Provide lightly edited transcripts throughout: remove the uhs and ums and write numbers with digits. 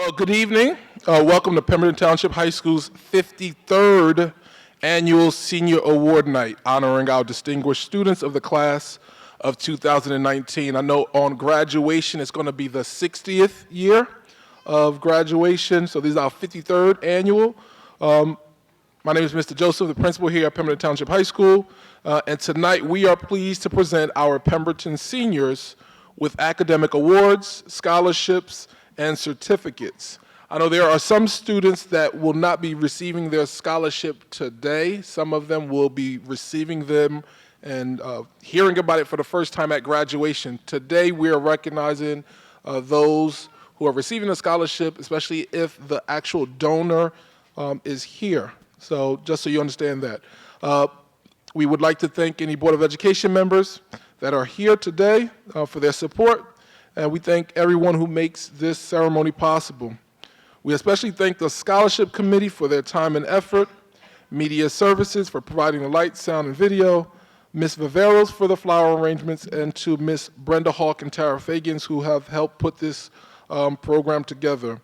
Well, good evening. Welcome to Pemberton Township High School's 53rd Annual Senior Award Night, honoring our distinguished students of the class of 2019. I know on graduation, it's going to be the 60th year of graduation, so this is our 53rd annual. My name is Mr. Joseph, the principal here at Pemberton Township High School, and tonight we are pleased to present our Pemberton seniors with academic awards, scholarships, and certificates. I know there are some students that will not be receiving their scholarship today. Some of them will be receiving them and hearing about it for the first time at graduation. Today we are recognizing those who are receiving a scholarship, especially if the actual donor is here. So just so you understand that. We would like to thank any Board of Education members that are here today for their support. And we thank everyone who makes this ceremony possible. We especially thank the Scholarship Committee for their time and effort, Media Services for providing the light, sound, and video, Ms. Viveros for the flower arrangements, and to Ms. Brenda Hawk and Tara Fagans who have helped put this program together.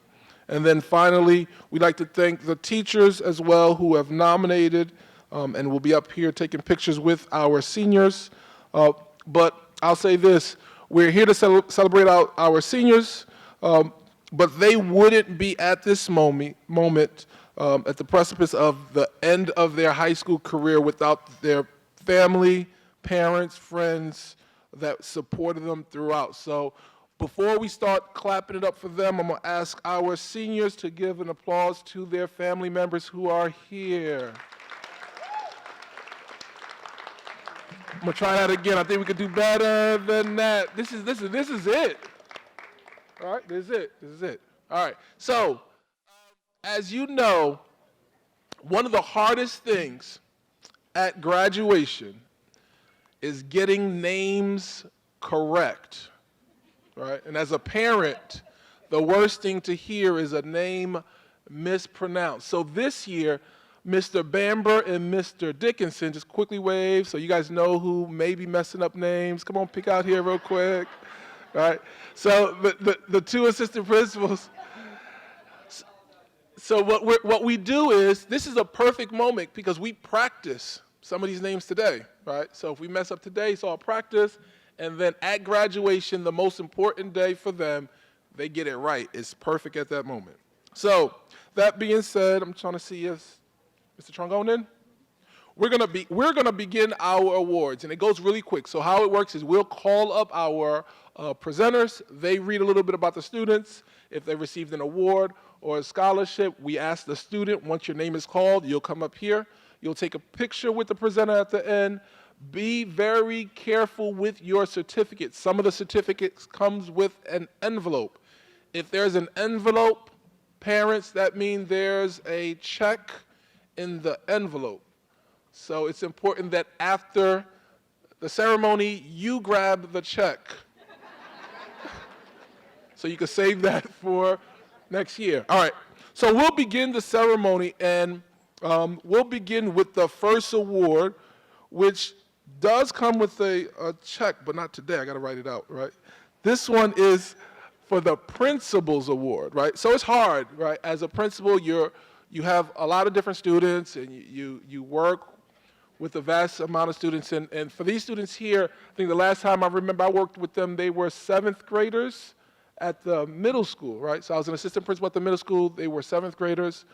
And then finally, we'd like to thank the teachers as well who have nominated and will be up here taking pictures with our seniors. But I'll say this. We're here to celebrate our seniors, but they wouldn't be at this moment at the precipice of the end of their high school career without their family, parents, friends that supported them throughout. So before we start clapping it up for them, I'm going to ask our seniors to give an applause to their family members who are here. I'm gonna try that again. I think we could do better than that. This is it. All right, this is it. All right. So, as you know, one of the hardest things at graduation is getting names correct. Right? And as a parent, the worst thing to hear is a name mispronounced. So this year, Mr. Bamber and Mr. Dickinson, just quickly wave so you guys know who may be messing up names. Come on, pick out here real quick. All right. So the two assistant principals. So what we do is, this is a perfect moment because we practice some of these names today, right? So if we mess up today, it's all practice. And then at graduation, the most important day for them, they get it right. It's perfect at that moment. So that being said, I'm trying to see if Mr. Trongonen, we're gonna begin our awards, and it goes really quick. So how it works is we'll call up our presenters. They read a little bit about the students. If they received an award or a scholarship, we ask the student, once your name is called, you'll come up here. You'll take a picture with the presenter at the end. Be very careful with your certificate. Some of the certificates comes with an envelope. If there's an envelope, parents, that means there's a check in the envelope. So it's important that after the ceremony, you grab the check. So you can save that for next year. All right, so we'll begin the ceremony, and we'll begin with the first award, which does come with a check, but not today. I got to write it out, right? This one is for the Principal's Award, right? So it's hard, right? As a principal, you have a lot of different students, and you work with a vast amount of students. And for these students here, I think the last time I remember I worked with them, they were 7th graders at the middle school, right? So I was an assistant principal at the middle school. They were 7th graders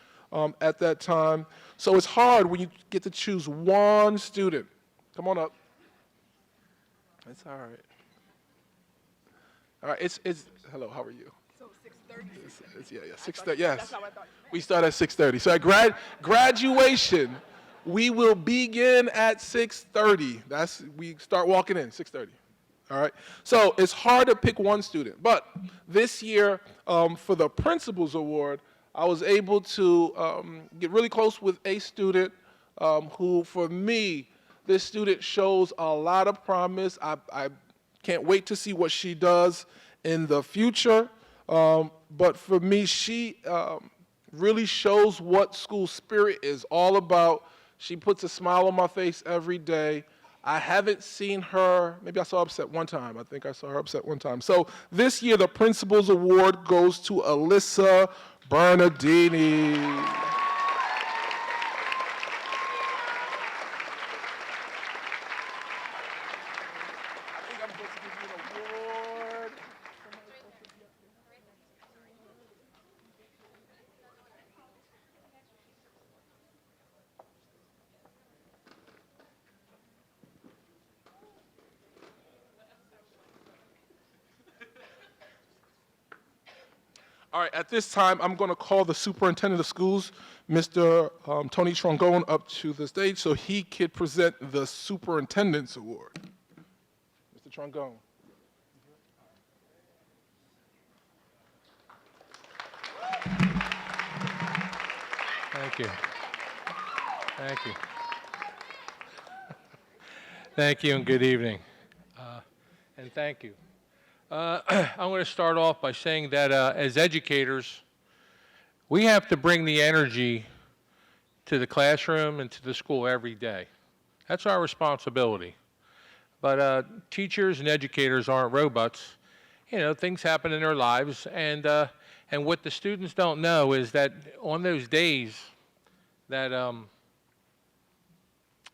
at that time. So it's hard when you get to choose one student. Come on up. It's all right. All right, it's hello, how are you? So 6:30. Yeah, 6:30, yes. That's how I thought. We start at 6:30. So at graduation, we will begin at 6:30. We start walking in, 6:30. All right? So it's hard to pick one student. But this year, for the Principal's Award, I was able to get really close with a student who, for me, this student shows a lot of promise. I can't wait to see what she does in the future. But for me, she really shows what school spirit is all about. She puts a smile on my face every day. I haven't seen her, maybe I saw her upset one time. I think I saw her upset one time. So this year, the Principal's Award goes to Alyssa Bernardini. All right, at this time, I'm going to call the superintendent of schools, Mr. Tony Trongone, up to the stage so he could present the superintendent's award. Mr. Trongone. Thank you. Thank you. Thank you and good evening. And thank you. I'm going to start off by saying that as educators, we have to bring the energy to the classroom and to the school every day. That's our responsibility. But teachers and educators aren't robots. You know, things happen in their lives, and what the students don't know is that on those days that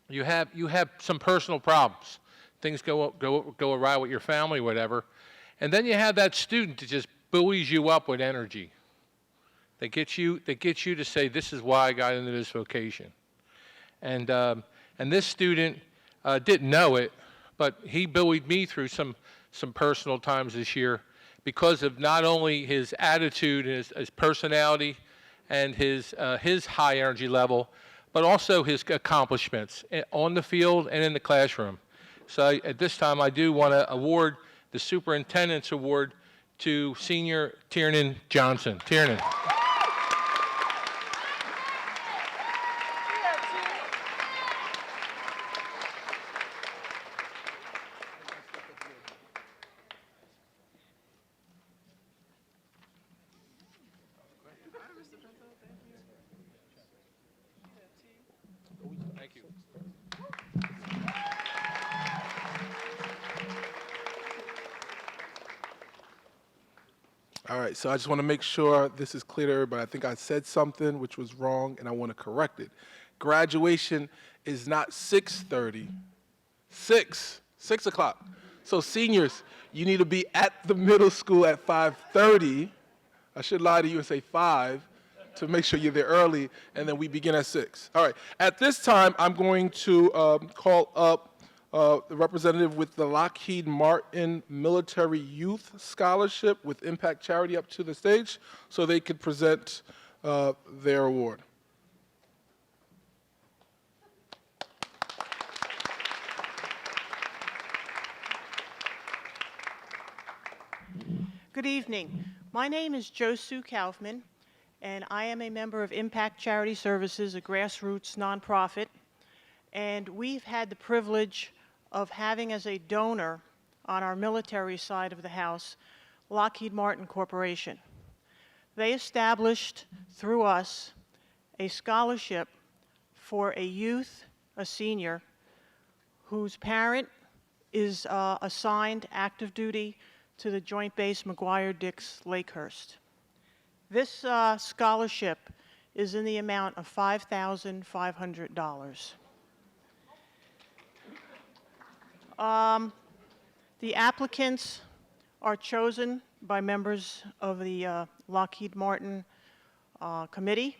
you have some personal problems, things go awry with your family, whatever, and then you have that student that just buoys you up with energy. That gets you to say, this is why I got into this vocation, and this student didn't know it, but he buoyed me through some personal times this year because of not only his attitude and his personality and his high energy level, but also his accomplishments on the field and in the classroom. So at this time, I do want to award the Superintendent's Award to Senior Tiernan Johnson. Tiernan. Thank you. All right, so I just want to make sure this is clear to everybody. I think I said something which was wrong, and I want to correct it. Graduation is not 6:30, 6 o'clock. So seniors, you need to be at the middle school at 5:30. I should lie to you and say 5 to make sure you're there early, and then we begin at 6. All right, at this time, I'm going to call up the representative with the Lockheed Martin Military Youth Scholarship with Impact Charity up to the stage so they could present their award. Good evening. My name is Jo Sue Kaufman, and I am a member of Impact Charity Services, a grassroots nonprofit. And we've had the privilege of having as a donor on our military side of the house, Lockheed Martin Corporation. They established through us a scholarship for a youth, a senior, whose parent is assigned active duty to the Joint Base McGuire-Dix Lakehurst. This scholarship is in the amount of $5,500. The applicants are chosen by members of the Lockheed Martin committee,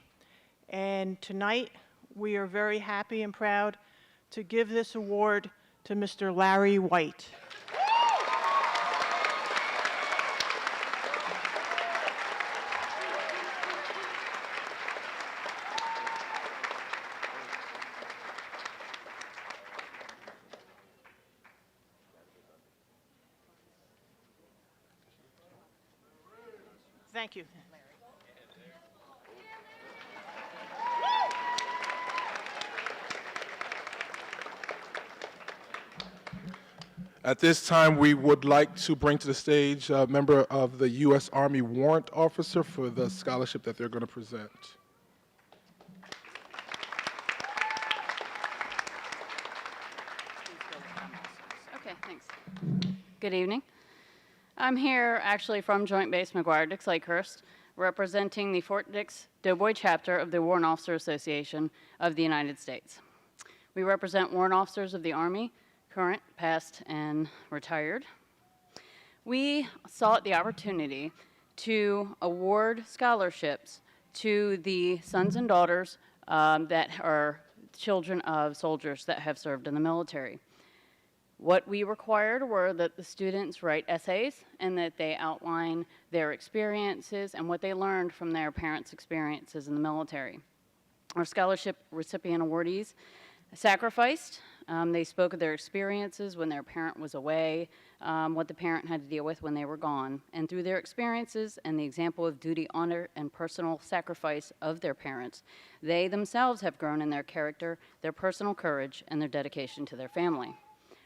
and tonight we are very happy and proud to give this award to Mr. Larry White. Thank you. At this time, we would like to bring to the stage a member of the U.S. Army Warrant Officer for the scholarship that they're going to present. Good evening. I'm here actually from Joint Base McGuire-Dix Lakehurst, representing the Fort Dix Doughboy chapter of the Warrant Officer Association of the United States. We represent warrant officers of the Army, current, past, and retired. We sought the opportunity to award scholarships to the sons and daughters that are children of soldiers that have served in the military. What we required were that the students write essays and that they outline their experiences and what they learned from their parents' experiences in the military. Our scholarship recipient awardees sacrificed. They spoke of their experiences when their parent was away, what the parent had to deal with when they were gone. And through their experiences and the example of duty, honor, and personal sacrifice of their parents, they themselves have grown in their character, their personal courage, and their dedication to their family.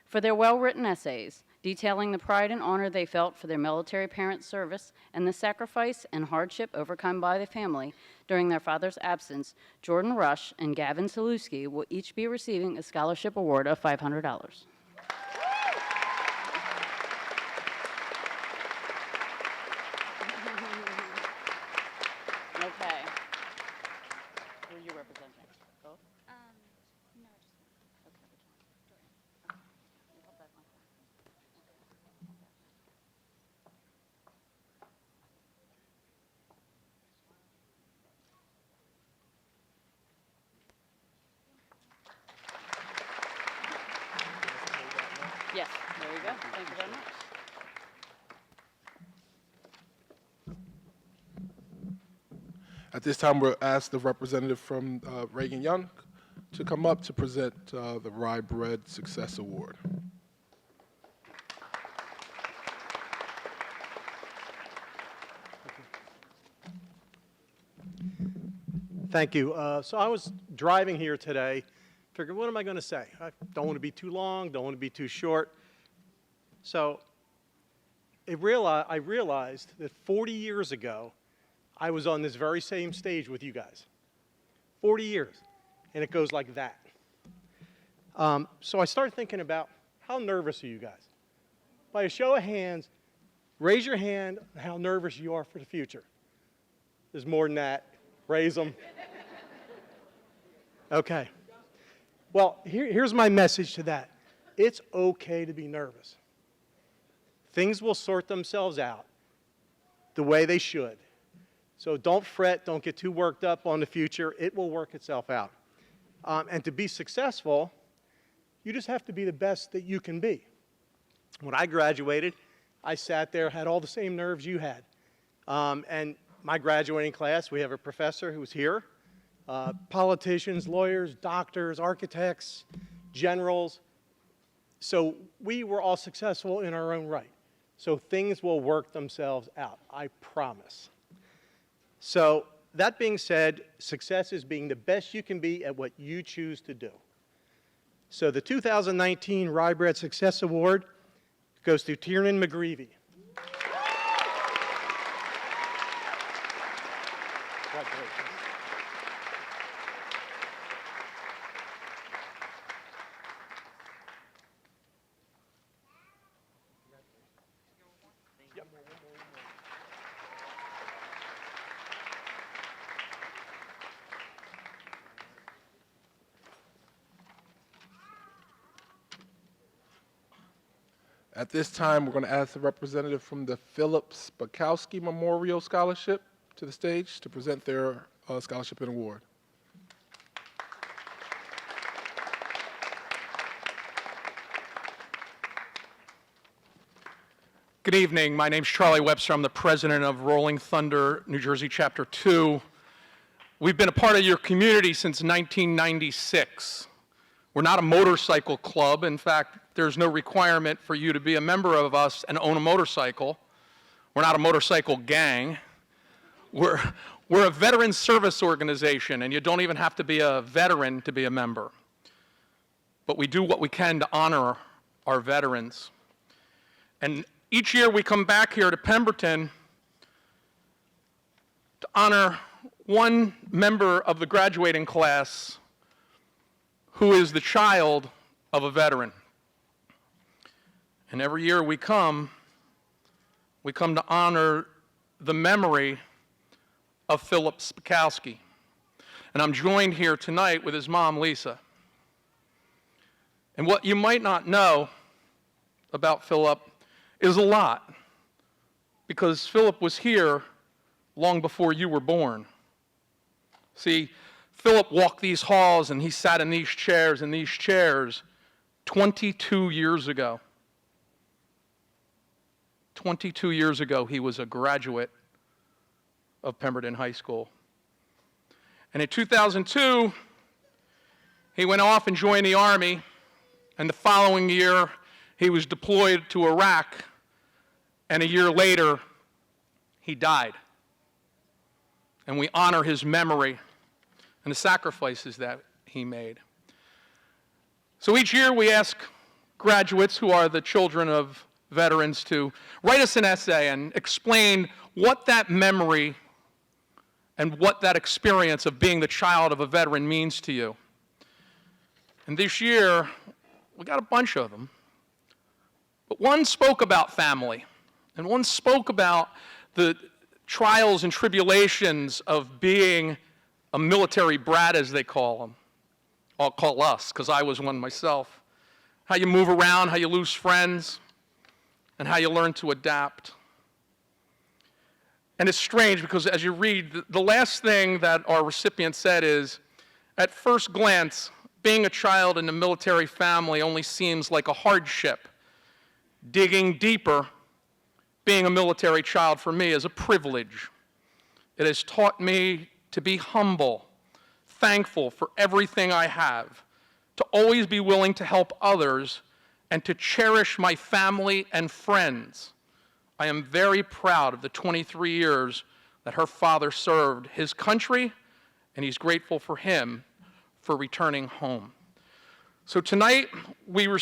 For their well-written essays, detailing the pride and honor they felt for their military parents' service and the sacrifice and hardship overcome by the family during their father's absence, Jordan Rush and Gavin Saluski will each be receiving a scholarship award of $500. Okay. Who are you representing? Both? No, just Yes, there you go. Thank you very much. At this time, we'll ask the representative from Reagan Young to come up to present the Rye Bread Success Award. Thank you. So I was driving here today, figured, what am I going to say? I don't want to be too long, don't want to be too short. So I realized that 40 years ago, I was on this very same stage with you guys. 40 years, and it goes like that. So I started thinking about, how nervous are you guys? By a show of hands, raise your hand on how nervous you are for the future. There's more than that. Raise them. Okay. Well, here's my message to that. It's okay to be nervous. Things will sort themselves out the way they should. So don't fret, don't get too worked up on the future. It will work itself out. And to be successful, you just have to be the best that you can be. When I graduated, I sat there, had all the same nerves you had. And my graduating class, we have a professor who's here, politicians, lawyers, doctors, architects, generals. So we were all successful in our own right. So things will work themselves out, I promise. So that being said, success is being the best you can be at what you choose to do. So the 2019 Rye Bread Success Award goes to Tiernan McGreevy. Congratulations. At this time, we're going to ask the representative from the Philip Spakowski Memorial Scholarship to the stage to present their scholarship and award. Good evening. My name's Charlie Webster. I'm the president of Rolling Thunder, New Jersey, Chapter 2. We've been a part of your community since 1996. We're not a motorcycle club. In fact, there's no requirement for you to be a member of us and own a motorcycle. We're not a motorcycle gang. We're a veteran service organization, and you don't even have to be a veteran to be a member. But we do what we can to honor our veterans. And each year we come back here to Pemberton to honor one member of the graduating class who is the child of a veteran. And every year we come to honor the memory of Philip Spakowski. And I'm joined here tonight with his mom, Lisa. And what you might not know about Philip is a lot, because Philip was here long before you were born. See, Philip walked these halls and he sat in these chairs 22 years ago. 22 years ago, he was a graduate of Pemberton High School. And in 2002, he went off and joined the Army, and the following year, he was deployed to Iraq, and a year later, he died. And we honor his memory and the sacrifices that he made. So each year we ask graduates who are the children of veterans to write us an essay and explain what that memory and what that experience of being the child of a veteran means to you. And this year, we got a bunch of them. But one spoke about family, and one spoke about the trials and tribulations of being a military brat, as they call them. I'll call us, because I was one myself. How you move around, how you lose friends, and how you learn to adapt. And it's strange because as you read, the last thing that our recipient said is, at first glance, being a child in a military family only seems like a hardship. Digging deeper, being a military child for me is a privilege. It has taught me to be humble, thankful for everything I have, to always be willing to help others, and to cherish my family and friends. I am very proud of the 23 years that her father served his country, and he's grateful for him for returning home. So tonight, we will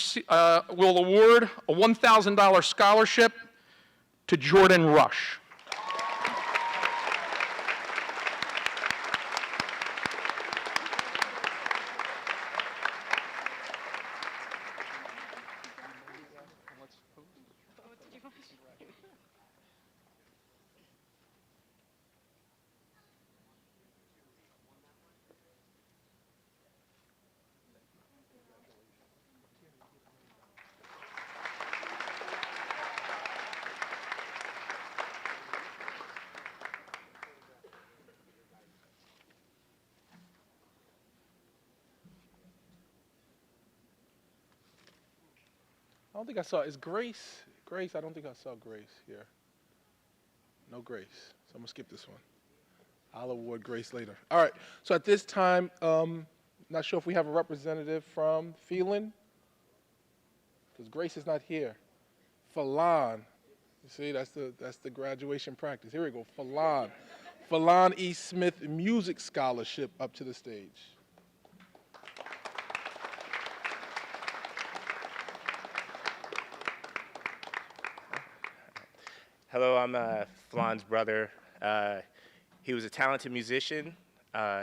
award a $1,000 scholarship to Jordan Rush. I don't think I saw, is Grace? Grace, I don't think I saw Grace here. No Grace, so I'm gonna skip this one. I'll award Grace later. All right, so at this time, not sure if we have a representative from Phelan, because Grace is not here. Phelan, you see, that's the graduation practice. Here we go, Phelan. Phelan E. Smith Music Scholarship up to the stage. Hello, I'm Flan's brother. He was a talented musician.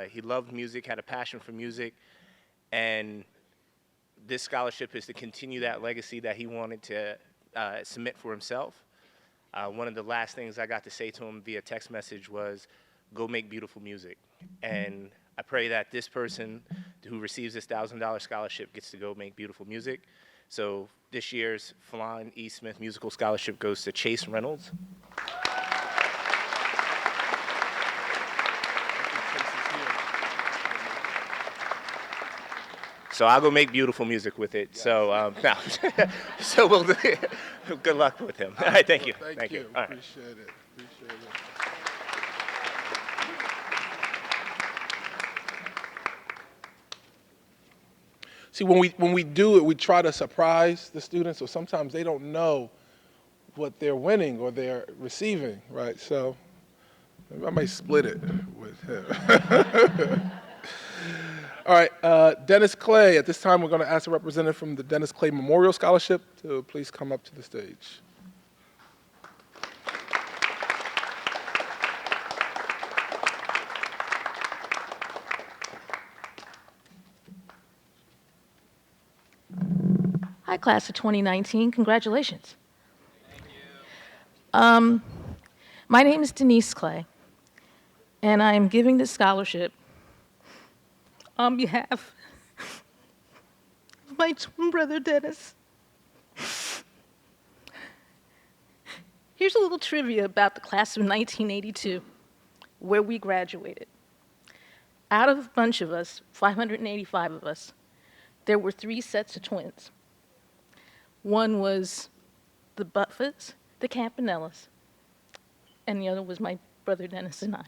He loved music, had a passion for music, and this scholarship is to continue that legacy that he wanted to submit for himself. One of the last things I got to say to him via text message was, go make beautiful music. And I pray that this person who receives this $1,000 scholarship gets to go make beautiful music. So this year's Phelan E. Smith Musical Scholarship goes to Chase Reynolds. So I'll go make beautiful music with it. Yes. So no. So we'll good luck with him. All right, thank you. Thank you. All right. Appreciate it. Appreciate it. See, when we do it, we try to surprise the students, so sometimes they don't know what they're winning or they're receiving, right? So maybe I might split it with him. All right, Dennis Clay. At this time, we're going to ask a representative from the Dennis Clay Memorial Scholarship to please come up to the stage. Hi, class of 2019. Congratulations. My name is Denise Clay, and I am giving this scholarship on behalf of my twin brother, Dennis. Here's a little trivia about the class of 1982, where we graduated. Out of a bunch of us, 585 of us, there were 3 sets of twins. One was the Buffetts, the Campanellas, and the other was my brother Dennis and I.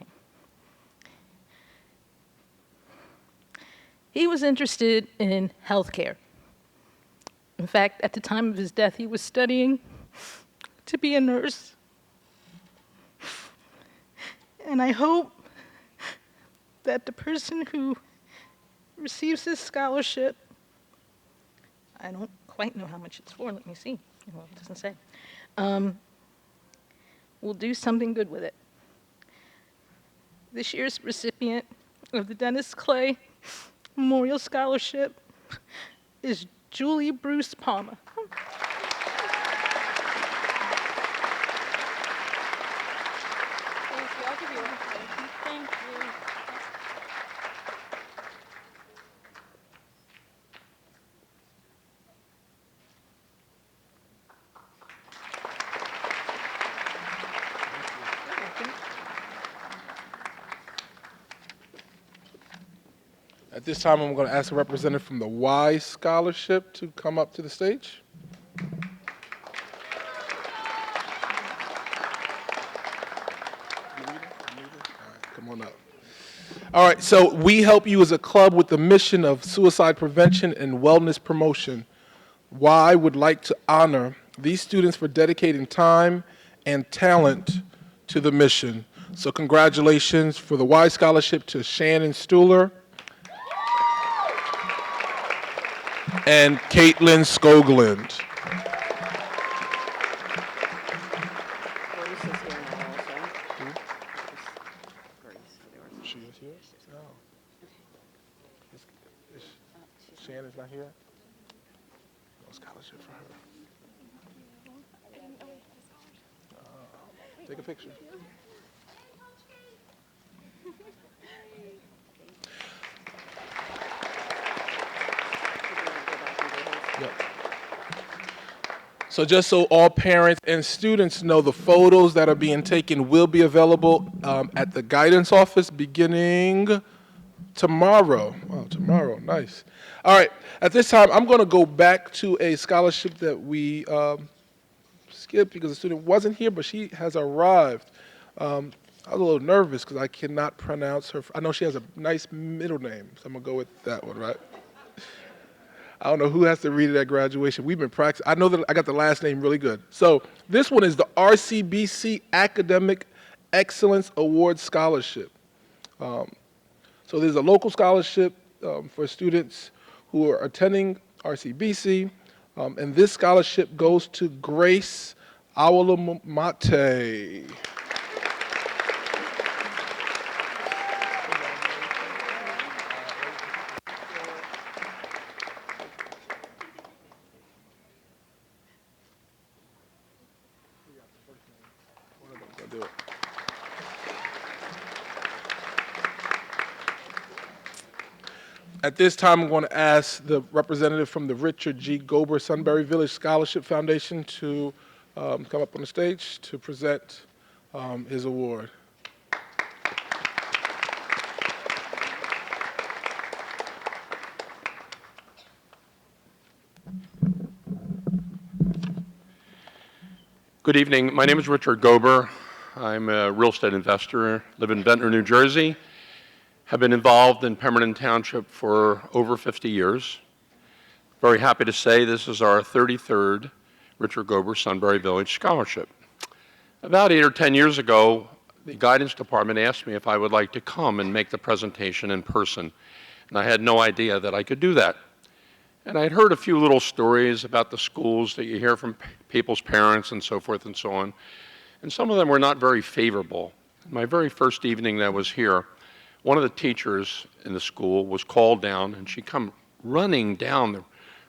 He was interested in healthcare. In fact, at the time of his death, he was studying to be a nurse. And I hope that the person who receives this scholarship, I don't quite know how much it's for, let me see. Well, it doesn't say. Will do something good with it. This year's recipient of the Dennis Clay Memorial Scholarship is Julie Bruce Palmer. Thank you. At this time, I'm going to ask a representative from the Y Scholarship to come up to the stage. Come on up. All right, so we help you as a club with the mission of suicide prevention and wellness promotion. Y would like to honor these students for dedicating time and talent to the mission. So congratulations for the Y Scholarship to Shannon Stuhler and Caitlin Skoglund. She is here? No. Shannon's not here? No scholarship for her. Take a picture. Yep. So just so all parents and students know, the photos that are being taken will be available at the guidance office beginning tomorrow. Wow, tomorrow, nice. All right, at this time, I'm going to go back to a scholarship that we skipped because the student wasn't here, but she has arrived. I was a little nervous because I cannot pronounce her. I know she has a nice middle name, so I'm going to go with that one, right? I don't know who has to read it at graduation. We've been practicing. I know that I got the last name really good. So this one is the RCBC Academic Excellence Award Scholarship. So there's a local scholarship for students who are attending RCBC, and this scholarship goes to Grace Awalamate. Do it. At this time, I'm going to ask the representative from the Richard G. Gober Sunbury Village Scholarship Foundation to come up on the stage to present his award. Good evening. My name is Richard Gober. I'm a real estate investor, live in Ventnor, New Jersey. Have been involved in Pemberton Township for over 50 years. Very happy to say this is our 33rd Richard Gober Sunbury Village Scholarship. About 8 or 10 years ago, the guidance department asked me if I would like to come and make the presentation in person. And I had no idea that I could do that. And I had heard a few little stories about the schools that you hear from people's parents and so forth and so on. And some of them were not very favorable. My very first evening that I was here, one of the teachers in the school was called down, and she come running down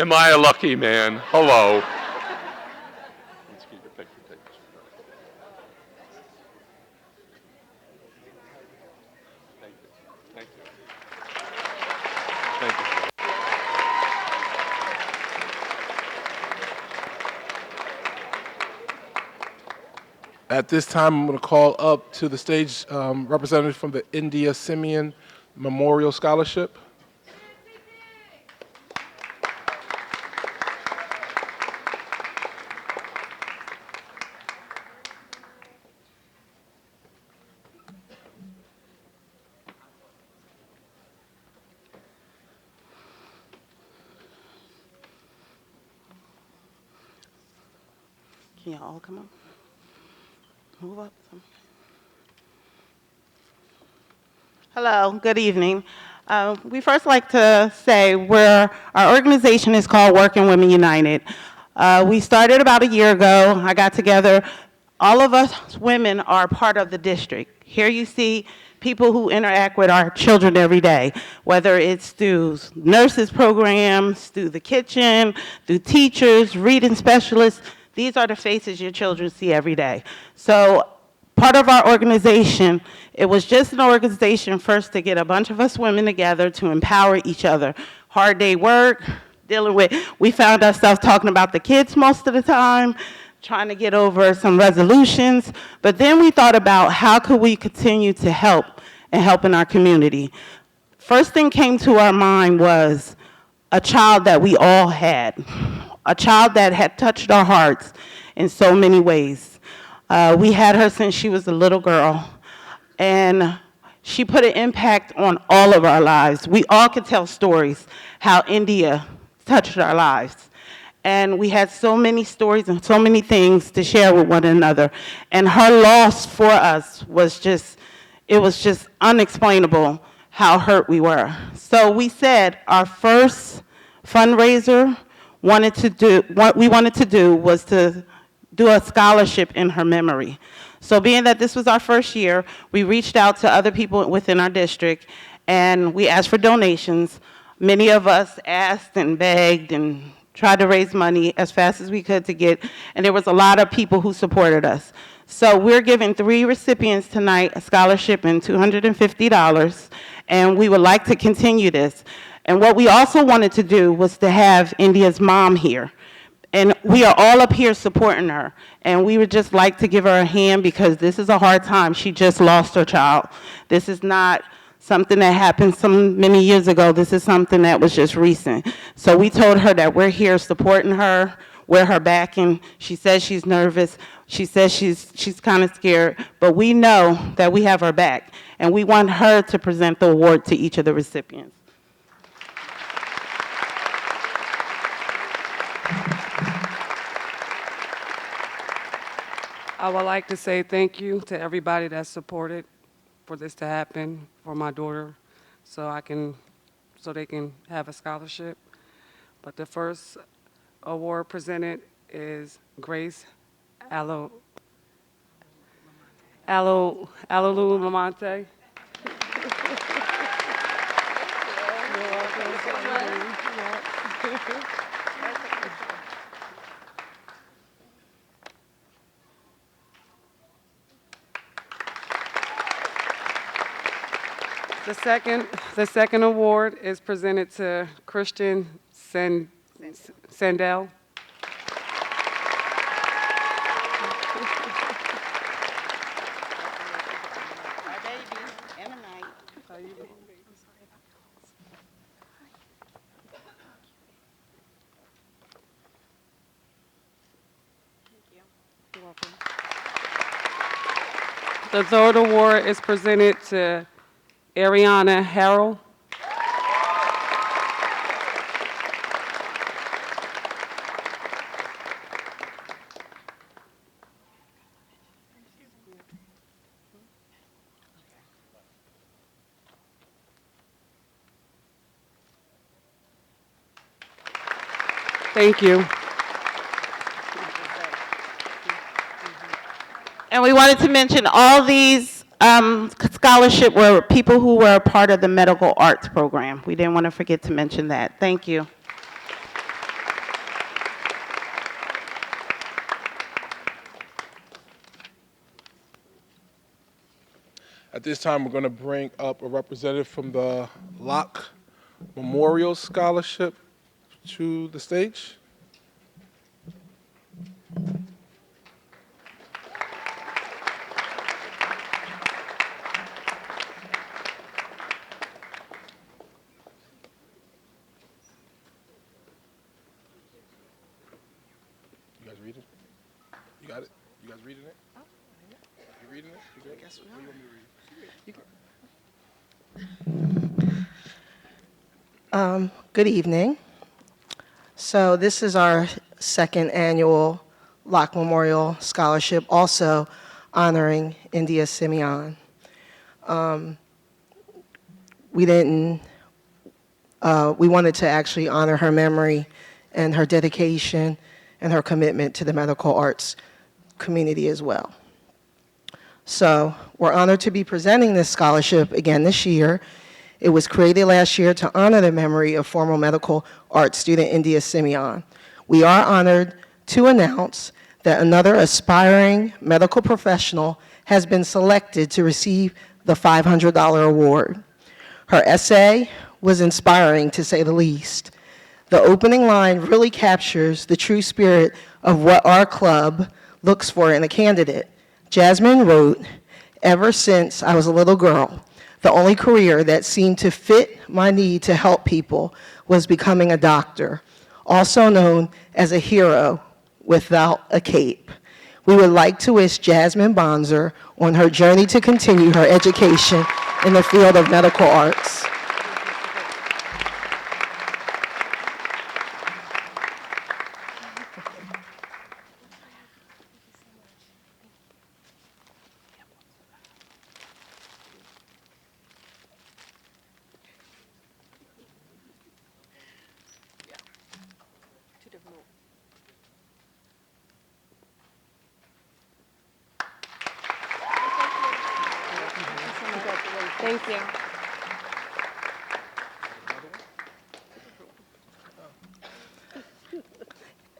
Am I a lucky man? Hello. Let's get your picture taken. Thank you. Thank you. Thank you. At this time, I'm going to call up to the stage representative from the India Simeon Memorial Scholarship. Can y'all all come up? Move up. Hello, good evening. We first like to say our organization is called Working Women United. We started about a year ago. I got together. All of us women are part of the district. Here you see people who interact with our children every day, whether it's through nurses programs, through the kitchen, through teachers, reading specialists. These are the faces your children see every day. So part of our organization, it was just an organization first to get a bunch of us women together to empower each other. Hard day work, we found ourselves talking about the kids most of the time, trying to get over some resolutions, but then we thought about how could we continue to help in our community. First thing came to our mind was a child that we all had, a child that had touched our hearts in so many ways. We had her since she was a little girl, and she put an impact on all of our lives. We all could tell stories how India touched our lives. And we had so many stories and so many things to share with one another. And her loss for us was just unexplainable how hurt we were. So we said our first fundraiser we wanted to do was to do a scholarship in her memory. So being that this was our first year, we reached out to other people within our district, and we asked for donations. Many of us asked and begged and tried to raise money as fast as we could to get, and there was a lot of people who supported us. So we're giving 3 recipients tonight a scholarship and $250, and we would like to continue this. And what we also wanted to do was to have India's mom here. And we are all up here supporting her. And we would just like to give her a hand because this is a hard time. She just lost her child. This is not something that happened many years ago. This is something that was just recent. So we told her that we're here supporting her, we're her back, and she says she's nervous. She says she's kind of scared, but we know that we have her back. And we want her to present the award to each of the recipients. I would like to say thank you to everybody that supported for this to happen for my daughter, so they can have a scholarship. But the first award presented is Grace Alalu Lamante. The second award is presented to Christian Sandell. The third award is presented to Ariana Harrell. Thank you. And we wanted to mention all these scholarship were people who were a part of the medical arts program. We didn't want to forget to mention that. Thank you. At this time, we're going to bring up a representative from the Locke Memorial Scholarship to the stage. You guys read it? You got it? You guys reading it? You reading it? You good? What do you want me to read? Good evening. So this is our second annual Locke Memorial Scholarship, also honoring India Simeon. We wanted to actually honor her memory and her dedication and her commitment to the medical arts community as well. So we're honored to be presenting this scholarship again this year. It was created last year to honor the memory of former medical arts student India Simeon. We are honored to announce that another aspiring medical professional has been selected to receive the $500 award. Her essay was inspiring, to say the least. The opening line really captures the true spirit of what our club looks for in a candidate. Jasmine wrote, "Ever since I was a little girl, the only career that seemed to fit my need to help people was becoming a doctor, also known as a hero without a cape." We would like to wish Jasmine Bonzer on her journey to continue her education in the field of medical arts. Thank you.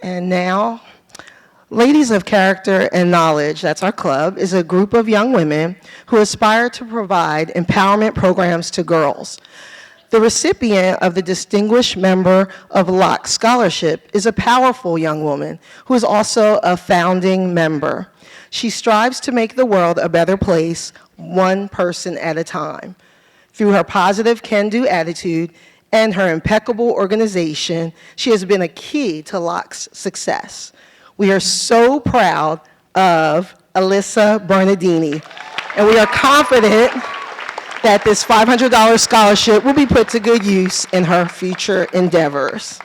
And now, Ladies of Character and Knowledge, that's our club, is a group of young women who aspire to provide empowerment programs to girls. The recipient of the Distinguished Member of Locke Scholarship is a powerful young woman who is also a founding member. She strives to make the world a better place, one person at a time. Through her positive can-do attitude and her impeccable organization, she has been a key to Locke's success. We are so proud of Alyssa Bernardini, and we are confident that this $500 scholarship will be put to good use in her future endeavors.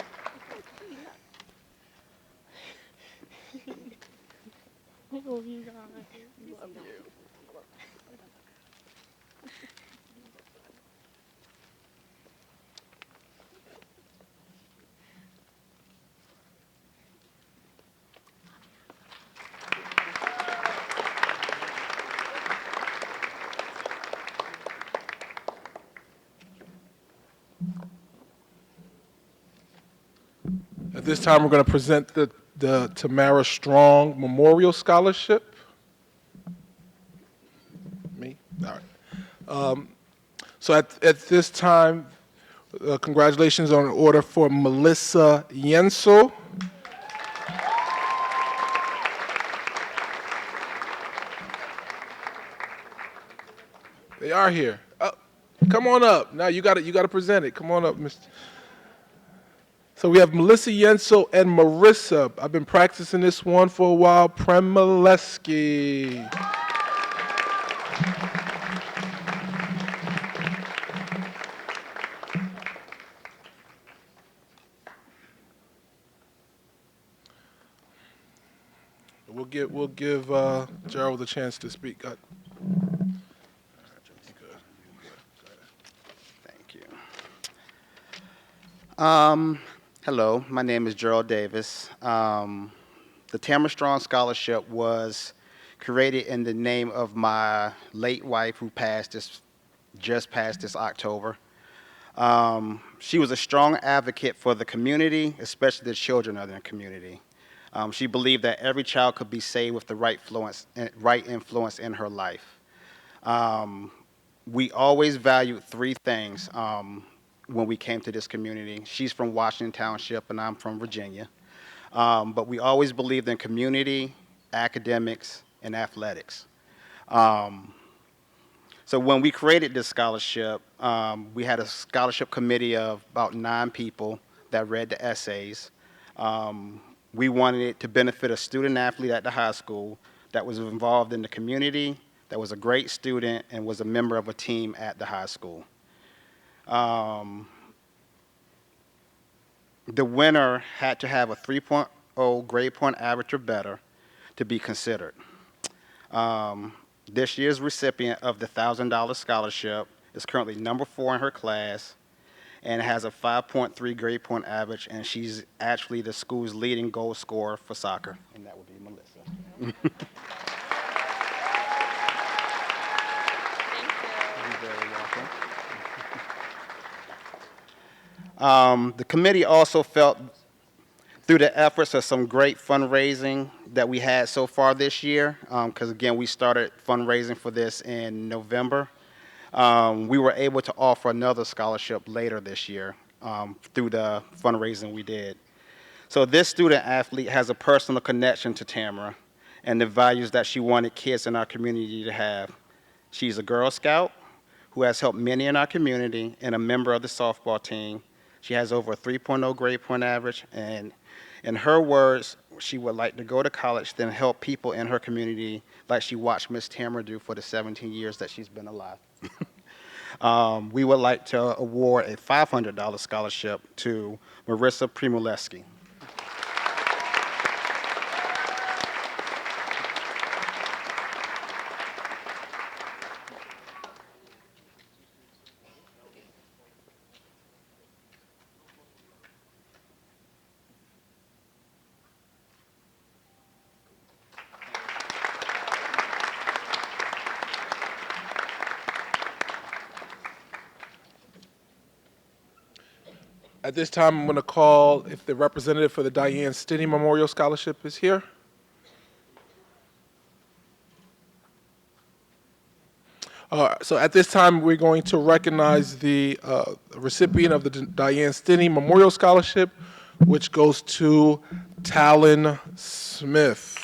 At this time, we're going to present the Tamara Strong Memorial Scholarship. Me? All right. So at this time, congratulations on an order for Melissa Yensel. They are here. Come on up. Now you got to present it. Come on up, Mr. So we have Melissa Yensel and Marissa. I've been practicing this one for a while. Premaleski. We'll give Gerald a chance to speak. Thank you. Hello, my name is Gerald Davis. The Tamara Strong Scholarship was created in the name of my late wife who just passed this October. She was a strong advocate for the community, especially the children of the community. She believed that every child could be saved with the right influence in her life. we always valued three things when we came to this community. She's from Washington Township, and I'm from Virginia. But we always believed in community, academics, and athletics. So when we created this scholarship, we had a scholarship committee of about 9 people that read the essays. We wanted it to benefit a student athlete at the high school that was involved in the community, that was a great student, and was a member of a team at the high school. The winner had to have a 3.0 grade point average or better to be considered. This year's recipient of the $1,000 scholarship is currently number 4 in her class and has a 5.3 grade point average, and she's actually the school's leading goal scorer for soccer, and that would be Melissa. You're very welcome. The committee also felt through the efforts of some great fundraising that we had so far this year, because again, we started fundraising for this in November. We were able to offer another scholarship later this year through the fundraising we did. So this student athlete has a personal connection to Tamara and the values that she wanted kids in our community to have. She's a Girl Scout who has helped many in our community and a member of the softball team. She has over a 3.0 grade point average, and in her words, she would like to go to college, then help people in her community like she watched Miss Tamara do for the 17 years that she's been alive. We would like to award a $500 scholarship to Marissa Primoleski. At this time, I'm going to call if the representative for the Diane Stinney Memorial Scholarship is here. So at this time, we're going to recognize the recipient of the Diane Stinney Memorial Scholarship, which goes to Talon Smith.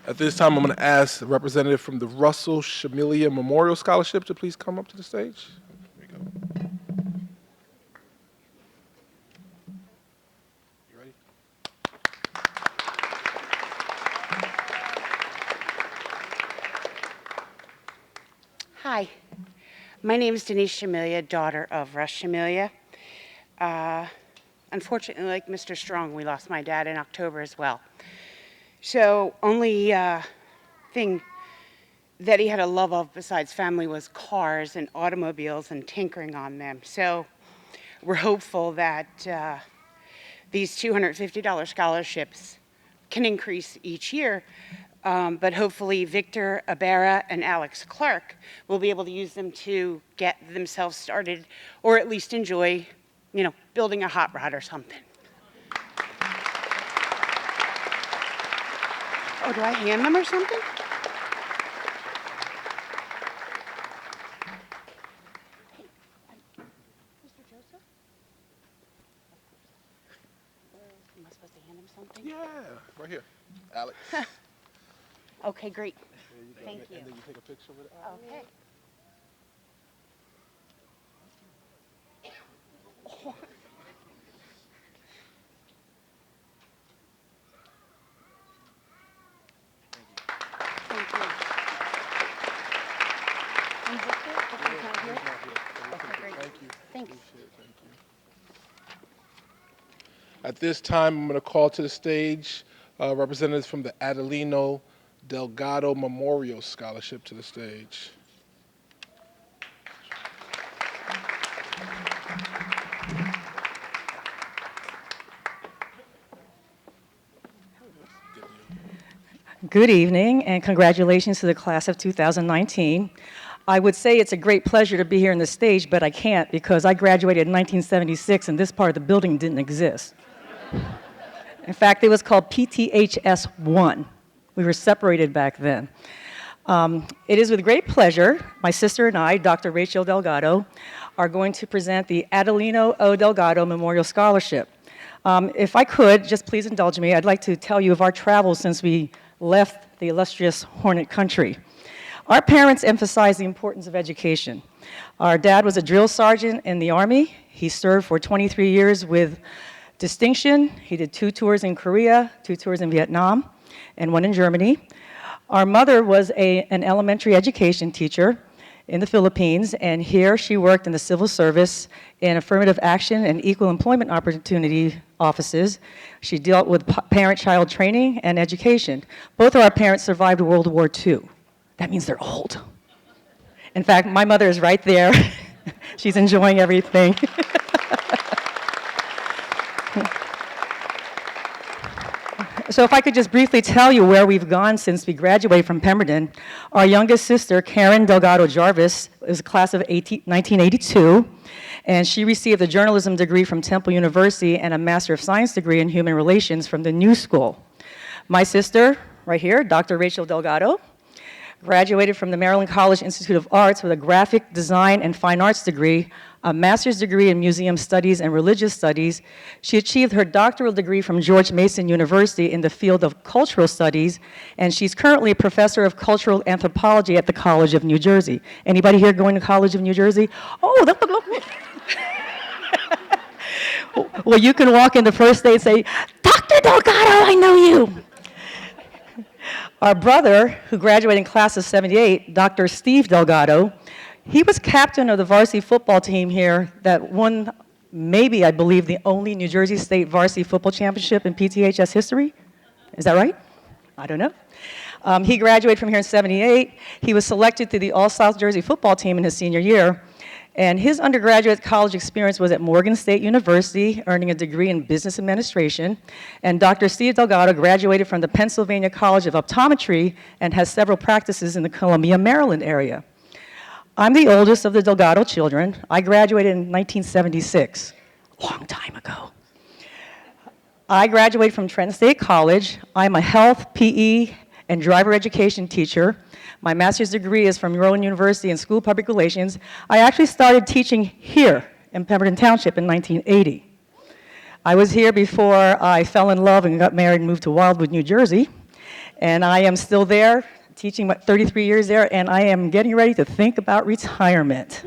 At this time, I'm going to ask the representative from the Russell Shamilia Memorial Scholarship to please come up to the stage. Here we go. You ready? Hi, my name is Denise Shamilia, daughter of Russ Shamilia. Unfortunately, like Mr. Strong, we lost my dad in October as well. So only thing that he had a love of besides family was cars and automobiles and tinkering on them. So we're hopeful that these $250 scholarships can increase each year, but hopefully Victor Abera and Alex Clark will be able to use them to get themselves started, or at least enjoy, building a hot rod or something. Oh, do I hand them or something? Hey, Mr. Joseph? Am I supposed to hand him something? Yeah, right here. Alex. Okay, great. Thank you. And then you take a picture with it. Okay. Thank you. And Victor, Victor's not here? Okay, great. Thank you. Thanks. Appreciate it. Thank you. At this time, I'm going to call to the stage representatives from the Adelino Delgado Memorial Scholarship to the stage. Good evening, and congratulations to the class of 2019. I would say it's a great pleasure to be here on the stage, but I can't because I graduated in 1976 and this part of the building didn't exist. In fact, it was called PTHS 1. We were separated back then. It is with great pleasure, my sister and I, Dr. Rachel Delgado, are going to present the Adelino O. Delgado Memorial Scholarship. If I could, just please indulge me, I'd like to tell you of our travels since we left the illustrious Hornet country. Our parents emphasized the importance of education. Our dad was a drill sergeant in the Army. He served for 23 years with distinction. He did 2 tours in Korea, 2 tours in Vietnam, and 1 in Germany. Our mother was an elementary education teacher in the Philippines, and here she worked in the civil service in affirmative action and equal employment opportunity offices. She dealt with parent-child training and education. Both of our parents survived World War II. That means they're old. In fact, my mother is right there. She's enjoying everything. So if I could just briefly tell you where we've gone since we graduated from Pemberton. Our youngest sister, Karen Delgado Jarvis, is a class of 1982, and she received a journalism degree from Temple University and a Master of Science degree in Human Relations from the New School. My sister, right here, Dr. Rachel Delgado, graduated from the Maryland College Institute of Arts with a graphic design and fine arts degree, a master's degree in museum studies and religious studies. She achieved her doctoral degree from George Mason University in the field of cultural studies, and she's currently a professor of cultural anthropology at the College of New Jersey. Anybody here going to College of New Jersey? Oh, well, you can walk in the first day and say, Dr. Delgado, I know you. Our brother, who graduated in class of 78, Dr. Steve Delgado, he was captain of the varsity football team here that won, maybe, I believe, the only New Jersey State varsity football championship in PTHS history. Is that right? I don't know. He graduated from here in 78. He was selected to the All-South Jersey football team in his senior year. And his undergraduate college experience was at Morgan State University, earning a degree in business administration. And Dr. Steve Delgado graduated from the Pennsylvania College of Optometry and has several practices in the Columbia, Maryland area. I'm the oldest of the Delgado children. I graduated in 1976, a long time ago. I graduated from Trenton State College. I'm a health, PE, and driver education teacher. My master's degree is from Rowan University in School of Public Relations. I actually started teaching here in Pemberton Township in 1980. I was here before I fell in love and got married and moved to Wildwood, New Jersey. And I am still there, teaching 33 years there, and I am getting ready to think about retirement.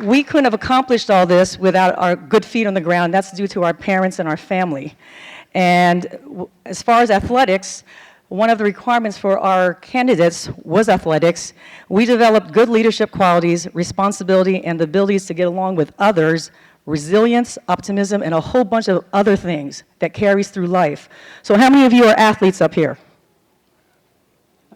We couldn't have accomplished all this without our good feet on the ground. That's due to our parents and our family. And as far as athletics, one of the requirements for our candidates was athletics. We developed good leadership qualities, responsibility, and the abilities to get along with others, resilience, optimism, and a whole bunch of other things that carries through life. So how many of you are athletes up here?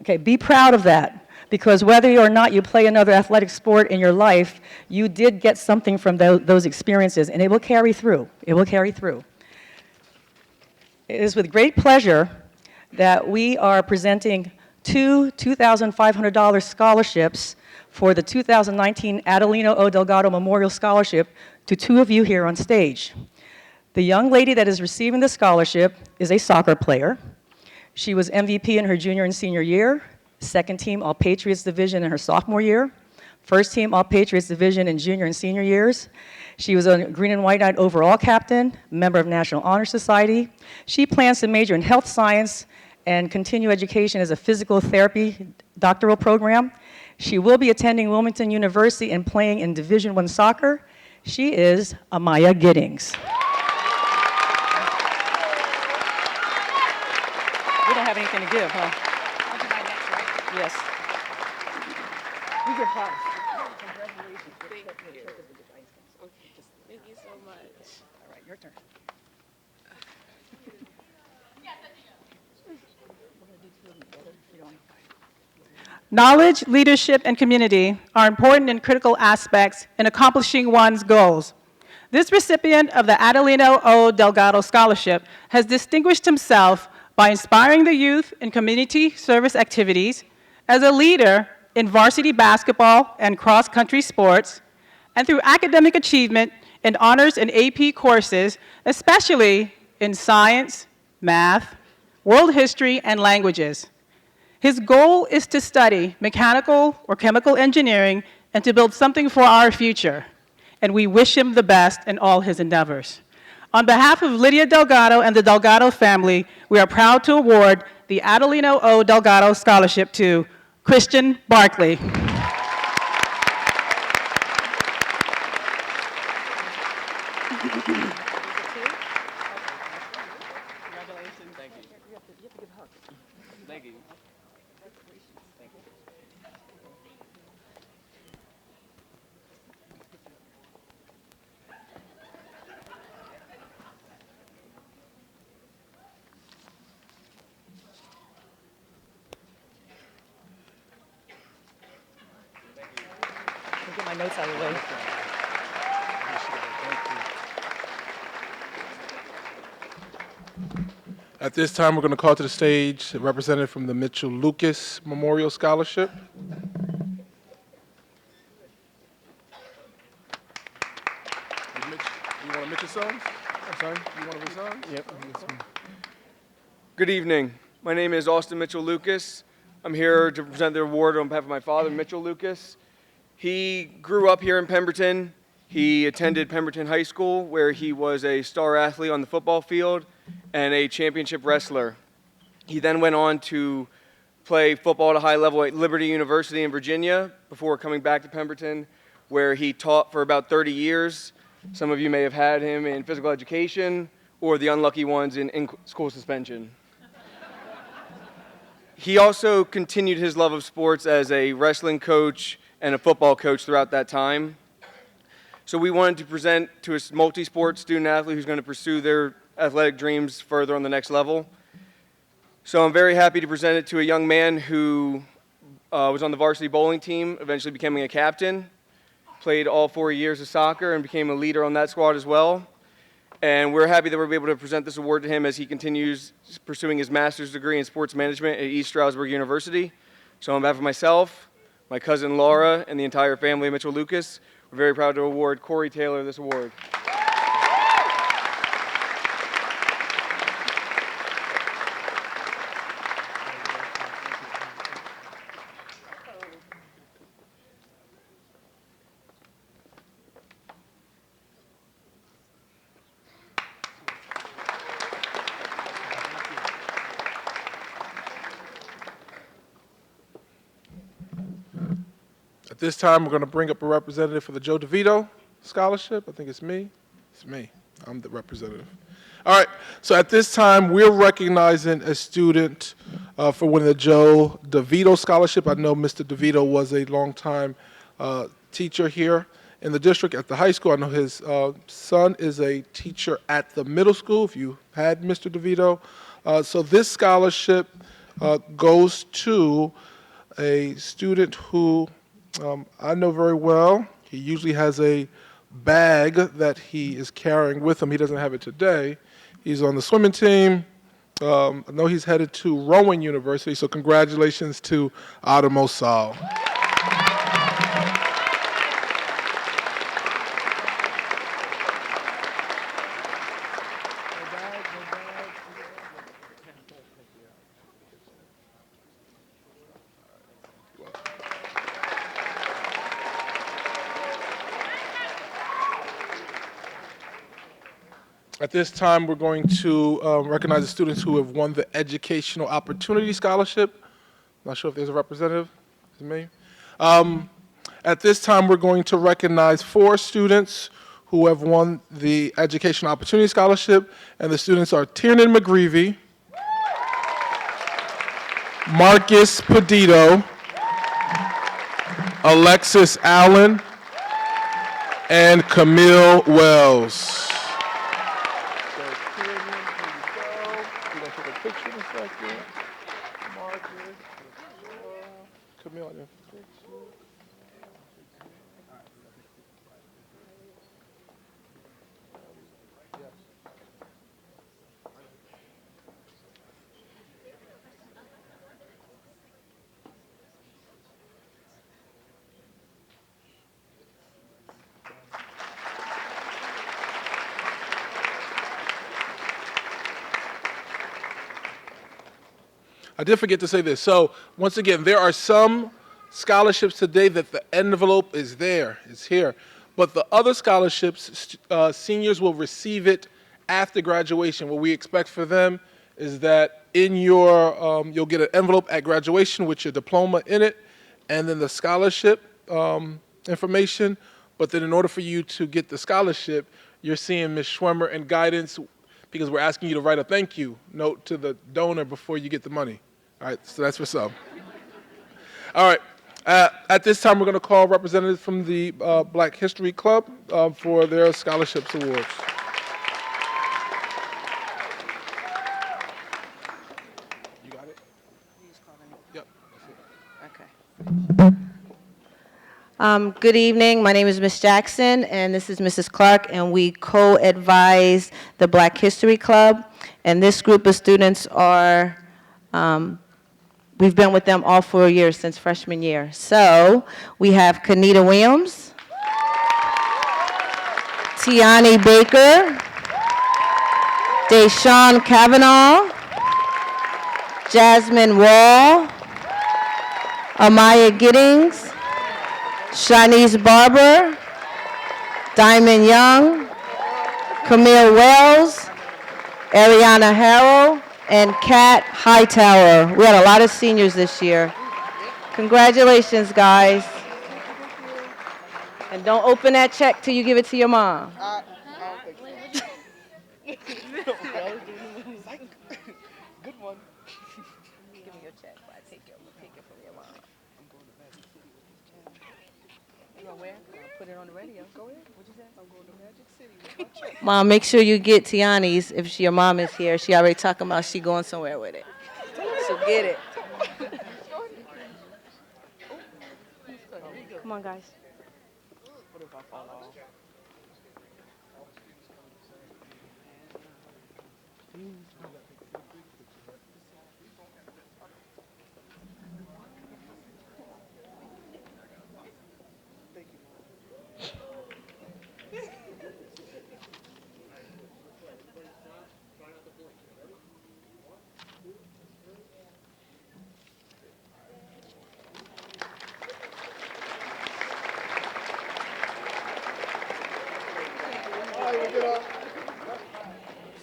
Okay, be proud of that. Because whether or not you play another athletic sport in your life, you did get something from those experiences, and it will carry through. It will carry through. It is with great pleasure that we are presenting 2 $2,500 scholarships for the 2019 Adelino O. Delgado Memorial Scholarship to 2 of you here on stage. The young lady that is receiving the scholarship is a soccer player. She was MVP in her junior and senior year, second team All-Patriots Division in her sophomore year, first team All-Patriots Division in junior and senior years. She was a green and white knight overall captain, member of National Honor Society. She plans to major in health science and continue education as a physical therapy doctoral program. She will be attending Wilmington University and playing in Division I soccer. She is Amaya Giddings. We don't have anything to give, huh? Yes. We give hugs. Congratulations. Thank you. Thank you so much. All right, your turn. Knowledge, leadership, and community are important and critical aspects in accomplishing one's goals. This recipient of the Adelino O. Delgado Scholarship has distinguished himself by inspiring the youth in community service activities, as a leader in varsity basketball and cross-country sports, and through academic achievement in honors and AP courses, especially in science, math, world history, and languages. His goal is to study mechanical or chemical engineering and to build something for our future, and we wish him the best in all his endeavors. On behalf of Lydia Delgado and the Delgado family, we are proud to award the Adelino O. Delgado Scholarship to Christian Barkley. Get my notes out of the way. At this time, we're going to call to the stage a representative from the Mitchell Lucas Memorial Scholarship. You want to Mitchell songs? I'm sorry, you want to read songs? Yep. Good evening. My name is Austin Mitchell Lucas. I'm here to present the award on behalf of my father, Mitchell Lucas. He grew up here in Pemberton. He attended Pemberton High School, where he was a star athlete on the football field and a championship wrestler. He then went on to play football at a high level at Liberty University in Virginia before coming back to Pemberton, where he taught for about 30 years. Some of you may have had him in physical education, or the unlucky ones in school suspension. He also continued his love of sports as a wrestling coach and a football coach throughout that time. So we wanted to present to a multi-sport student athlete who's going to pursue their athletic dreams further on the next level. So I'm very happy to present it to a young man who was on the varsity bowling team, eventually becoming a captain, played all 4 years of soccer and became a leader on that squad as well. And we're happy that we're able to present this award to him as he continues pursuing his master's degree in sports management at East Stroudsburg University. So on behalf of myself, my cousin Laura, and the entire family of Mitchell Lucas, we're very proud to award Corey Taylor this award. At this time, we're going to bring up a representative for the Joe DeVito Scholarship. I think it's me. It's me. I'm the representative. All right. So at this time, we're recognizing a student for winning the Joe DeVito Scholarship. I know Mr. DeVito was a longtime teacher here in the district at the high school. I know his son is a teacher at the middle school, if you had Mr. DeVito. So this scholarship goes to a student who I know very well. He usually has a bag that he is carrying with him. He doesn't have it today. He's on the swimming team. I know he's headed to Rowan University, so congratulations to Adamo Sal. At this time, we're going to recognize the students who have won the Educational Opportunity Scholarship. Not sure if there's a representative. Is it me? At this time, we're going to recognize 4 students who have won the Educational Opportunity Scholarship, and the students are Tiernan McGreevy, Marcus Pedito, Alexis Allen, and Camille Wells. I did forget to say this. So once again, there are some scholarships today that the envelope is there, it's here. But the other scholarships, seniors will receive it after graduation. What we expect for them is that in your, you'll get an envelope at graduation with your diploma in it, and then the scholarship information. But then in order for you to get the scholarship, you're seeing Ms. Schwemmer and guidance, because we're asking you to write a thank you note to the donor before you get the money. All right, so that's for some. All right, at this time, we're going to call representatives from the Black History Club for their scholarships awards. You got it? Yep. Okay. Good evening. My name is Ms. Jackson, and this is Mrs. Clark, and we co-advise the Black History Club. And this group of students are, we've been with them all 4 years since freshman year. So we have Kanita Williams, Tiani Baker, Deshawn Kavanaugh, Jasmine Wall, Amaya Giddings, Shanice Barber, Diamond Young, Camille Wells, Ariana Harrell, and Kat Hightower. We had a lot of seniors this year. Congratulations, guys. And don't open that check till you give it to your mom. Good one. Give me your check. I take it from your mom. You gonna where? I'll put it on the radio. Go ahead. What'd you say? I'm going to Magic City with my check. Mom, make sure you get Tiani's if your mom is here. She already talking about she going somewhere with it. So get it. Come on, guys. What if I fall off?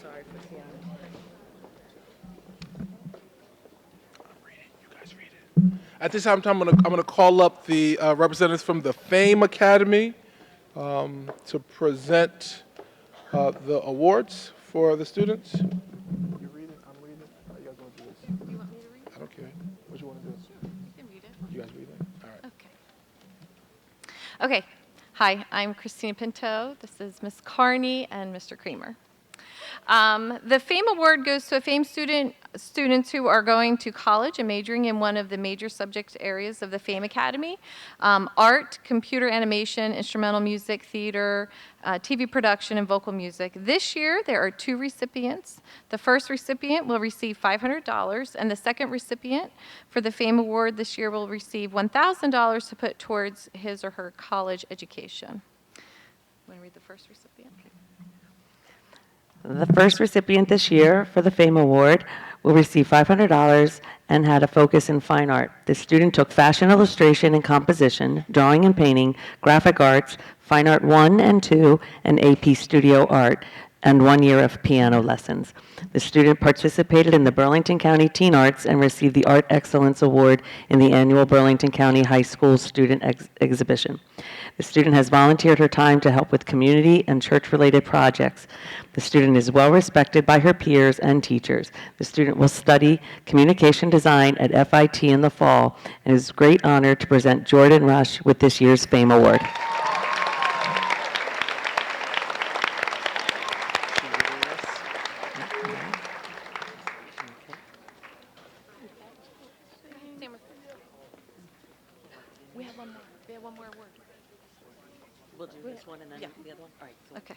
Sorry for Tiana. At this time, I'm gonna call up the representatives from the Fame Academy to present the awards for the students. You read it, I'm reading it. How you guys want to do this? You want me to read? I don't care. What you want to do? You can read it. You guys read it? All right. Okay. Hi, I'm Christina Pinto. This is Miss Carney and Mr. Creamer. The FAME Award goes to a FAME students who are going to college and majoring in one of the major subject areas of the FAME Academy: art, computer animation, instrumental music, theater, TV production, and vocal music. This year, there are 2 recipients. The first recipient will receive $500, and the second recipient for the FAME Award this year will receive $1,000 to put towards his or her college education. Want to read the first recipient? The first recipient this year for the FAME Award will receive $500 and had a focus in fine art. The student took fashion illustration and composition, drawing and painting, graphic arts, fine art 1 and 2, and AP studio art, and 1 year of piano lessons. The student participated in the Burlington County Teen Arts and received the Art Excellence Award in the annual Burlington County High School Student Exhibition. The student has volunteered her time to help with community and church-related projects. The student is well respected by her peers and teachers. The student will study communication design at FIT in the fall, and it is a great honor to present Jordan Rush with this year's FAME Award. We have one more. We have one more award. We'll do this one and then Yeah. the other one? All right. Okay.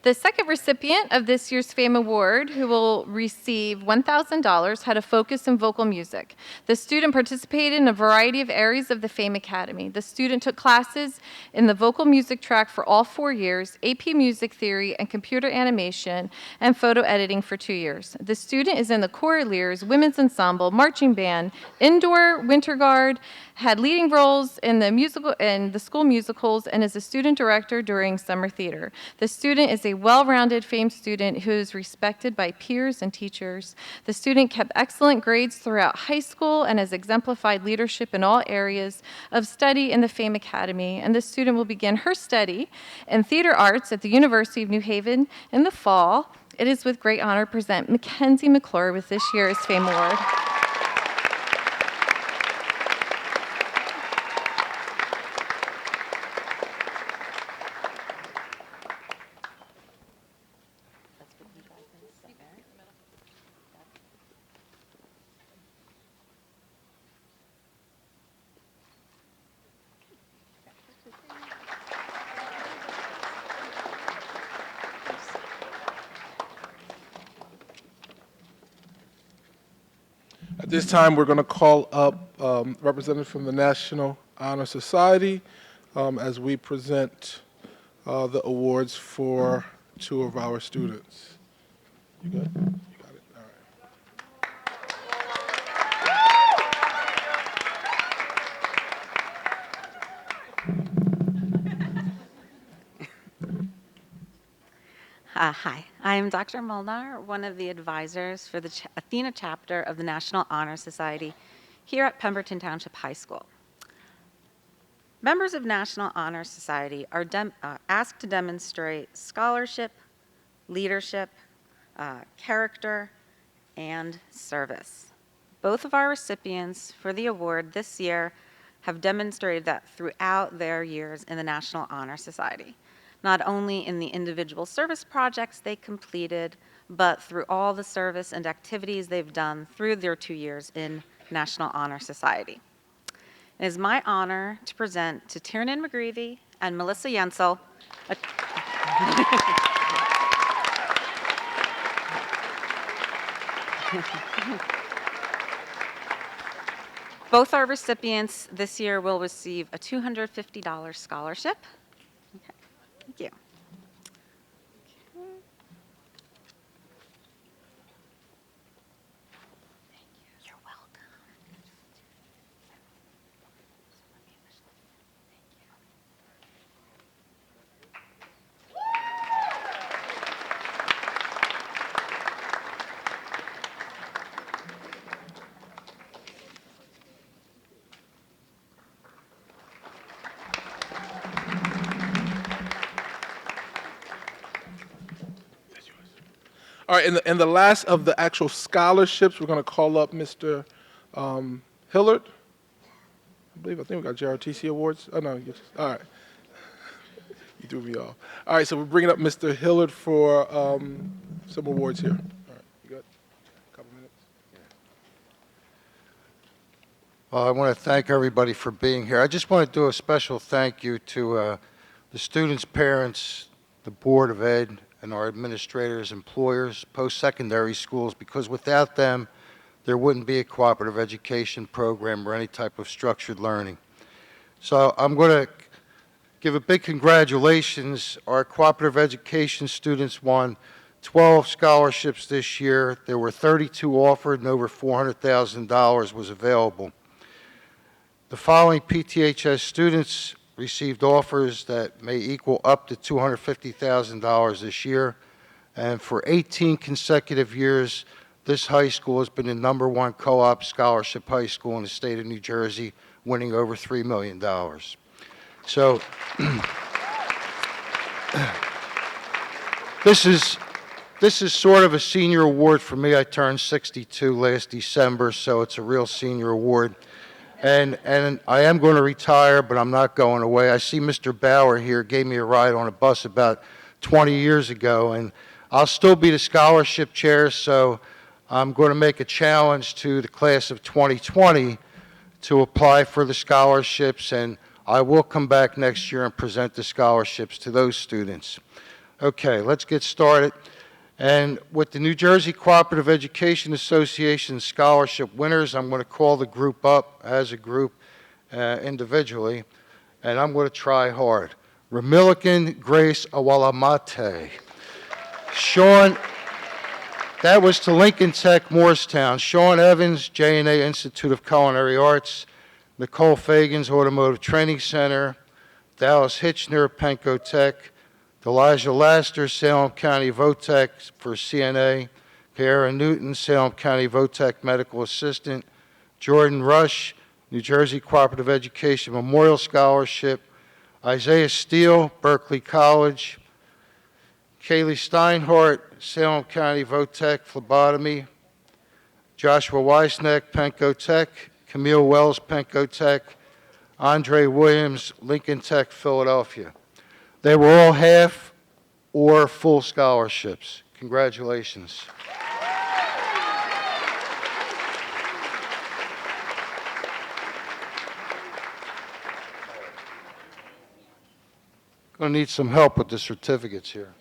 The second recipient of this year's FAME Award, who will receive $1,000, had a focus in vocal music. The student participated in a variety of areas of the FAME Academy. The student took classes in the vocal music track for all 4 years, AP Music Theory and Computer Animation, and Photo Editing for 2 years. The student is in the Choraleers, Women's Ensemble, Marching Band, Indoor, Winter Guard, had leading roles in the school musicals, and is a student director during summer theater. The student is a well-rounded FAME student who is respected by peers and teachers. The student kept excellent grades throughout high school and has exemplified leadership in all areas of study in the FAME Academy. And this student will begin her study in theater arts at the University of New Haven in the fall. It is with great honor to present Mackenzie McClure with this year's FAME Award. At this time, we're going to call up representatives from the National Honor Society as we present the awards for 2 of our students. You good? You got it? All right. Hi, I'm Dr. Molnar, one of the advisors for the Athena chapter of the National Honor Society here at Pemberton Township High School. Members of National Honor Society are asked to demonstrate scholarship, leadership, character, and service. Both of our recipients for the award this year have demonstrated that throughout their years in the National Honor Society, not only in the individual service projects they completed, but through all the service and activities they've done through their 2 years in National Honor Society. It is my honor to present to Tiernan McGreevy and Melissa Yensel both our recipients this year will receive a $250 scholarship. Okay. Thank you. You're welcome. All right, and the last of the actual scholarships, we're going to call up Mr. Hillard. I think we got ROTC awards. Oh, no. All right. You threw me off. All right, so we're bringing up Mr. Hillard for some awards here. All right, you got a couple minutes? Well, I want to thank everybody for being here. I just want to do a special thank you to the students' parents, the Board of Ed, and our administrators, employers, post-secondary schools, because without them, there wouldn't be a cooperative education program or any type of structured learning. So I'm going to give a big congratulations. Our cooperative education students won 12 scholarships this year. There were 32 offered and over $400,000 was available. The following PTHS students received offers that may equal up to $250,000 this year. And for 18 consecutive years, this high school has been the #1 co-op scholarship high school in the state of New Jersey, winning over $3 million. So this is sort of a senior award for me. I turned 62 last December, so it's a real senior award. And I am going to retire, but I'm not going away. I see Mr. Bauer here gave me a ride on a bus about 20 years ago, and I'll still be the scholarship chair, so I'm going to make a challenge to the class of 2020 to apply for the scholarships, and I will come back next year and present the scholarships to those students. Okay, let's get started. And with the New Jersey Cooperative Education Association scholarship winners, I'm going to call the group up as a group individually, and I'm going to try hard. Ramilican Grace Awalamate. Sean, that was to Lincoln Tech, Morristown. Sean Evans, J&A Institute of Culinary Arts. Nicole Fagans, Automotive Training Center. Dallas Hitchner, Penco Tech. Elijah Laster, Salem County Votech for CNA. Kiara Newton, Salem County Votech Medical Assistant. Jordan Rush, New Jersey Cooperative Education Memorial Scholarship. Isaiah Steele, Berkeley College. Kaylee Steinhardt, Salem County Votech Phlebotomy. Joshua Weisneck, Penco Tech. Camille Wells, Penco Tech. Andre Williams, Lincoln Tech, Philadelphia. They were all half or full scholarships. Congratulations. Going to need some help with the certificates here.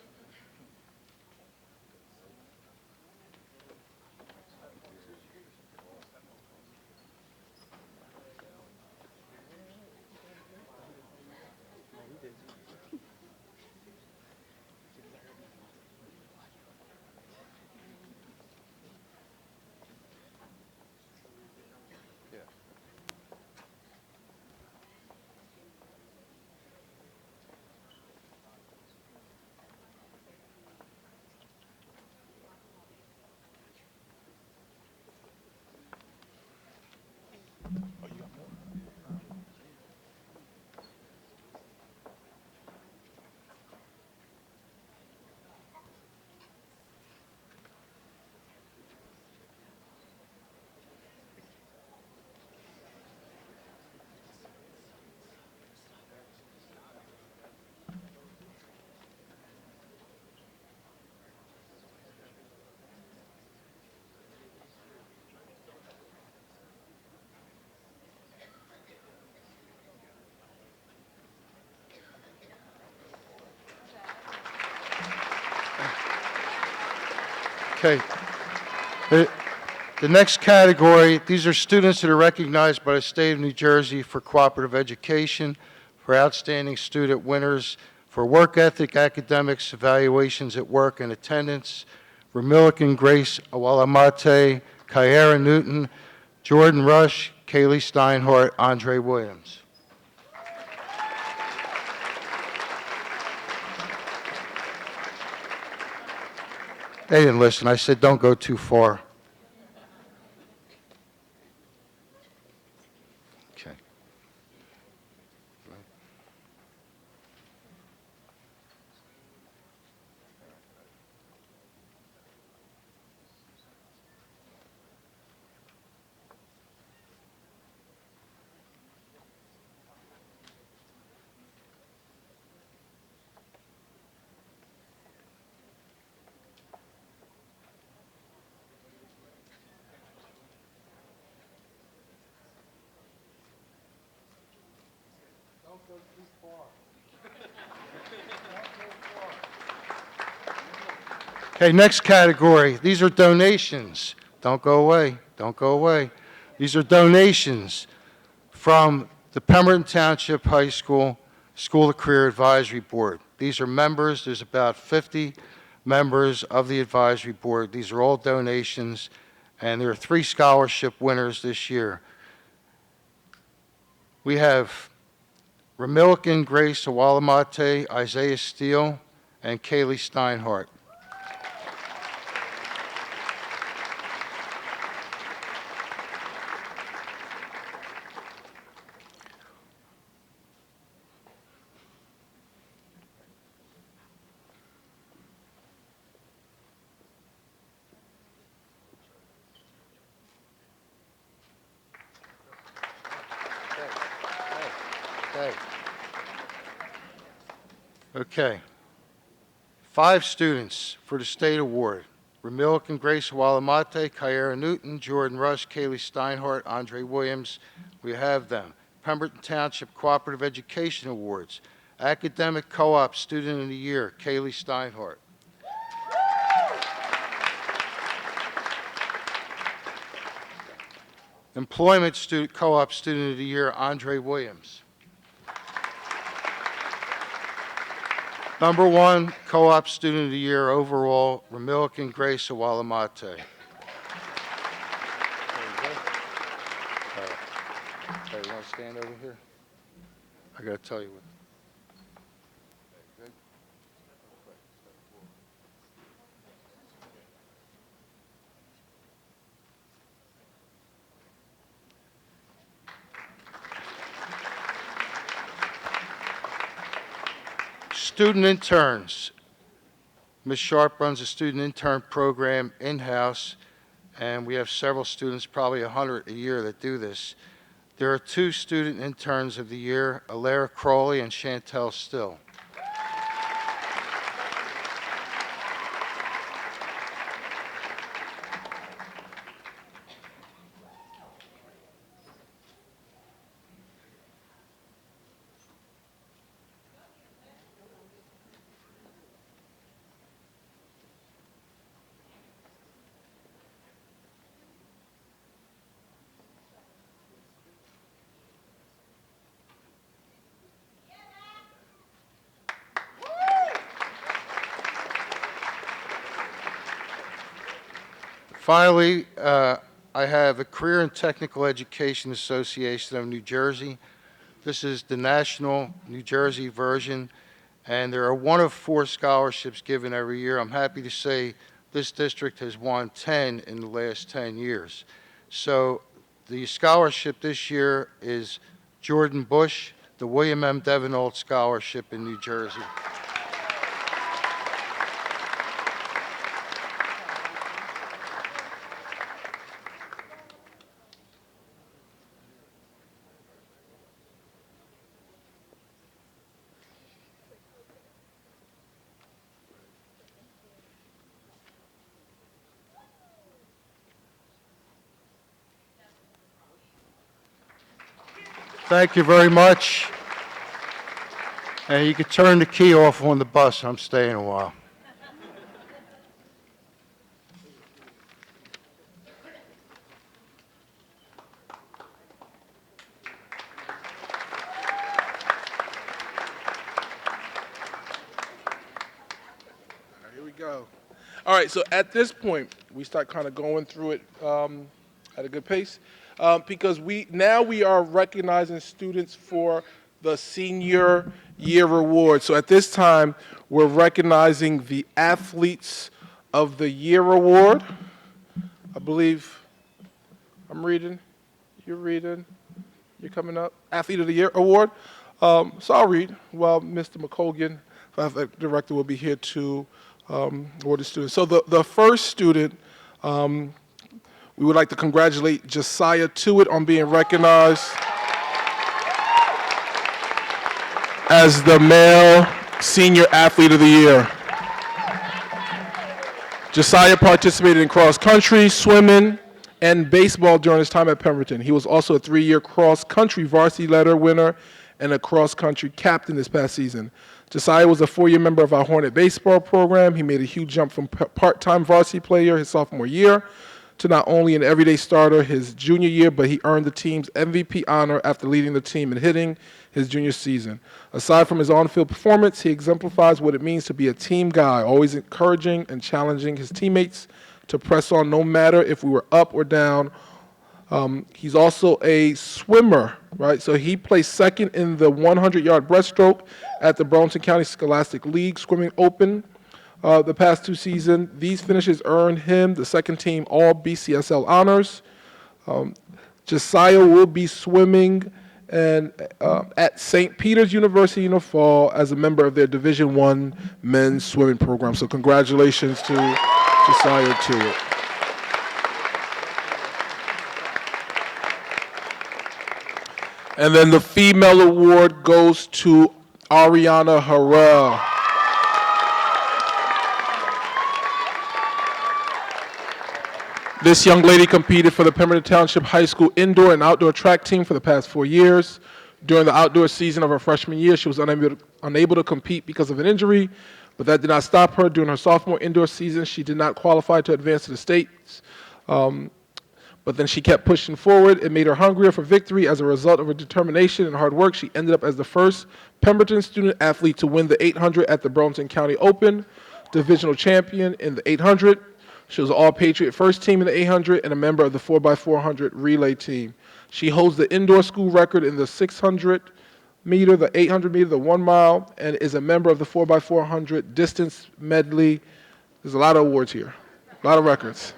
Okay. The next category, these are students that are recognized by the state of New Jersey for cooperative education, for outstanding student winners, for work ethic, academics, evaluations at work, and attendance. Ramilican Grace Awalamate, Kyara Newton, Jordan Rush, Kaylee Steinhardt, Andre Williams. They didn't listen. I said, don't go too far. Okay. Okay, next category. These are donations. Don't go away. Don't go away. These are donations from the Pemberton Township High School School of Career Advisory Board. These are members. There's about 50 members of the advisory board. These are all donations, and there are 3 scholarship winners this year. We have Ramilican Grace Awalamate, Isaiah Steele, and Kaylee Steinhardt. Okay. 5 students for the state award. Ramilican Grace Walamate, Kyara Newton, Jordan Rush, Kaylee Steinhardt, Andre Williams. We have them. Pemberton Township Cooperative Education Awards. Academic Co-op Student of the Year, Kaylee Steinhardt. Employment Co-op Student of the Year, Andre Williams. Number 1 Co-op Student of the Year overall, Ramillikan Grace Awalamate. There you want to stand over here? I got to tell you what. Student interns. Ms. Sharp runs a student intern program in-house, and we have several students, probably 100 a year, that do this. There are 2 student interns of the year, Alara Crawley and Chantel Still. Finally, I have a Career and Technical Education Association of New Jersey. This is the national New Jersey version, and there are 1 of 4 scholarships given every year. I'm happy to say this district has won 10 in the last 10 years. So the scholarship this year is Jordan Bush, the William M. Devenold Scholarship in New Jersey. Thank you very much. And you can turn the key off on the bus. I'm staying a while. Here we go. All right, so at this point, we start kind of going through it at a good pace because we are recognizing students for the Senior Year Award. So at this time, we're recognizing the Athletes of the Year Award. I believe I'm reading, you're reading, you're coming up. Athlete of the Year Award. So I'll read while Mr. McColgan, athletic director, will be here to award the students. So the first student, we would like to congratulate Josiah Tewitt on being recognized as the Male Senior Athlete of the Year. Josiah participated in cross country, swimming, and baseball during his time at Pemberton. He was also a 3-year cross country varsity letter winner and a cross country captain this past season. Josiah was a 4-year member of our Hornet baseball program. He made a huge jump from part-time varsity player his sophomore year to not only an everyday starter his junior year, but he earned the team's MVP honor after leading the team in hitting his junior season. Aside from his on-field performance, he exemplifies what it means to be a team guy, always encouraging and challenging his teammates to press on no matter if we were up or down. He's also a swimmer, right? So he placed second in the 100-yard breaststroke at the Burlington County Scholastic League Swimming Open the past 2 seasons. These finishes earned him the second team All BCSL honors. Josiah will be swimming at St. Peter's University in the fall as a member of their Division I men's swimming program. So congratulations to Josiah Tewitt. And then the female award goes to Ariana Harrell. This young lady competed for the Pemberton Township High School indoor and outdoor track team for the past 4 years. During the outdoor season of her freshman year, she was unable to compete because of an injury, but that did not stop her. During her sophomore indoor season, she did not qualify to advance to the states, but then she kept pushing forward. It made her hungrier for victory. As a result of her determination and hard work, she ended up as the first Pemberton student athlete to win the 800 at the Burlington County Open, divisional champion in the 800. She was All-Patriot first team in the 800 and a member of the 4x400 relay team. She holds the indoor school record in the 600 meter, the 800 meter, the 1 mile, and is a member of the 4x400 distance medley. There's a lot of awards here, a lot of records.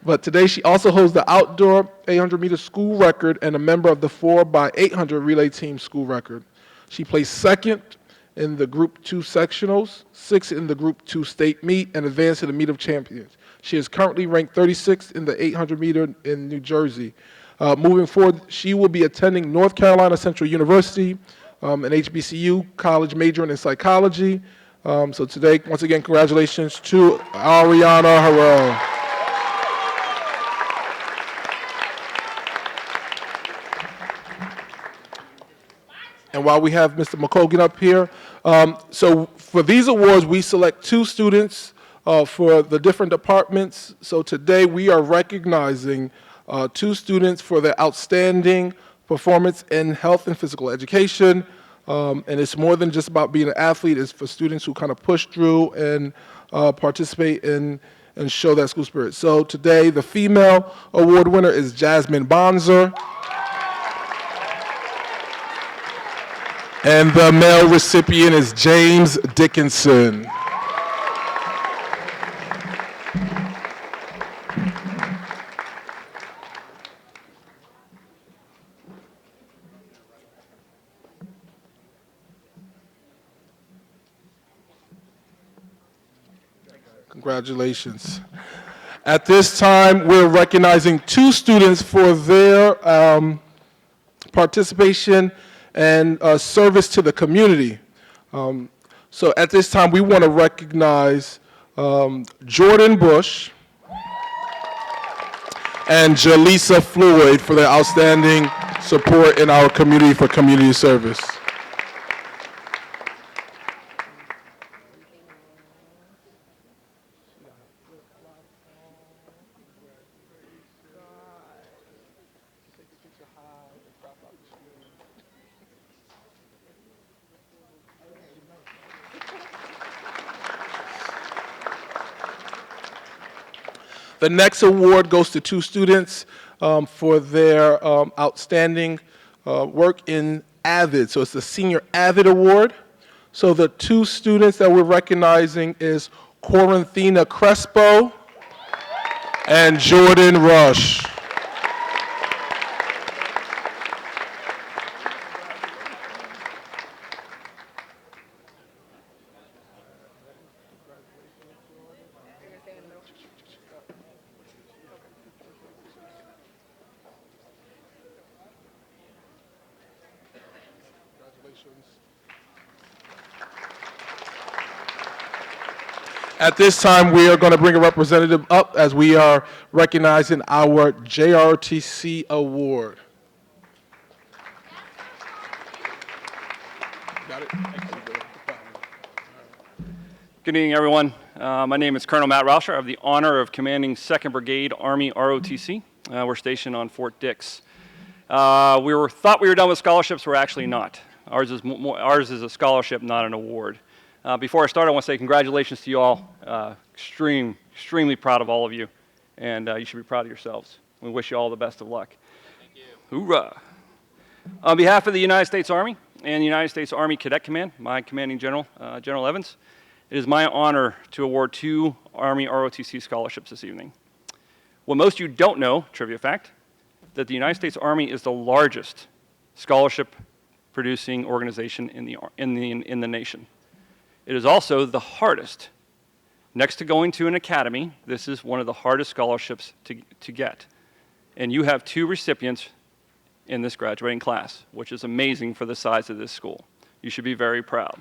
But today she also holds the outdoor 800 meter school record and a member of the 4x800 relay team school record. She placed second in the Group 2 sectionals, 6th in the Group 2 state meet, and advanced to the meet of champions. She is currently ranked 36th in the 800 meter in New Jersey. Moving forward, she will be attending North Carolina Central University, an HBCU college majoring in psychology. So today, once again, congratulations to Ariana Harrell. And while we have Mr. McColgan up here, so for these awards, we select 2 students for the different departments. So today we are recognizing 2 students for their outstanding performance in health and physical education. And it's more than just about being an athlete. It's for students who kind of push through and participate in and show that school spirit. So today, the female award winner is Jasmine Bonzer. And the male recipient is James Dickinson. Congratulations. At this time, we're recognizing 2 students for their participation and service to the community. So at this time, we want to recognize Jordan Bush and Jaleesa Floyd for their outstanding support in our community for community service. The next award goes to 2 students for their outstanding work in AVID. So it's the Senior AVID Award. So the 2 students that we're recognizing is Corinthina Crespo and Jordan Rush. At this time, we are going to bring a representative up as we are recognizing our JROTC award. Got it? Good evening, everyone. My name is Colonel Matt Rauscher. I have the honor of commanding 2nd Brigade Army ROTC. We're stationed on Fort Dix. Thought we were done with scholarships. We're actually not. Ours is a scholarship, not an award. Before I start, I want to say congratulations to you all. Extremely proud of all of you, and you should be proud of yourselves. We wish you all the best of luck. Thank you. Hoorah! On behalf of the United States Army and the United States Army Cadet Command, my commanding general, General Evans, it is my honor to award 2 Army ROTC scholarships this evening. What most of you don't know, trivia fact, that the United States Army is the largest scholarship-producing organization in the nation. It is also the hardest. Next to going to an academy, this is one of the hardest scholarships to get. And you have 2 recipients in this graduating class, which is amazing for the size of this school. You should be very proud.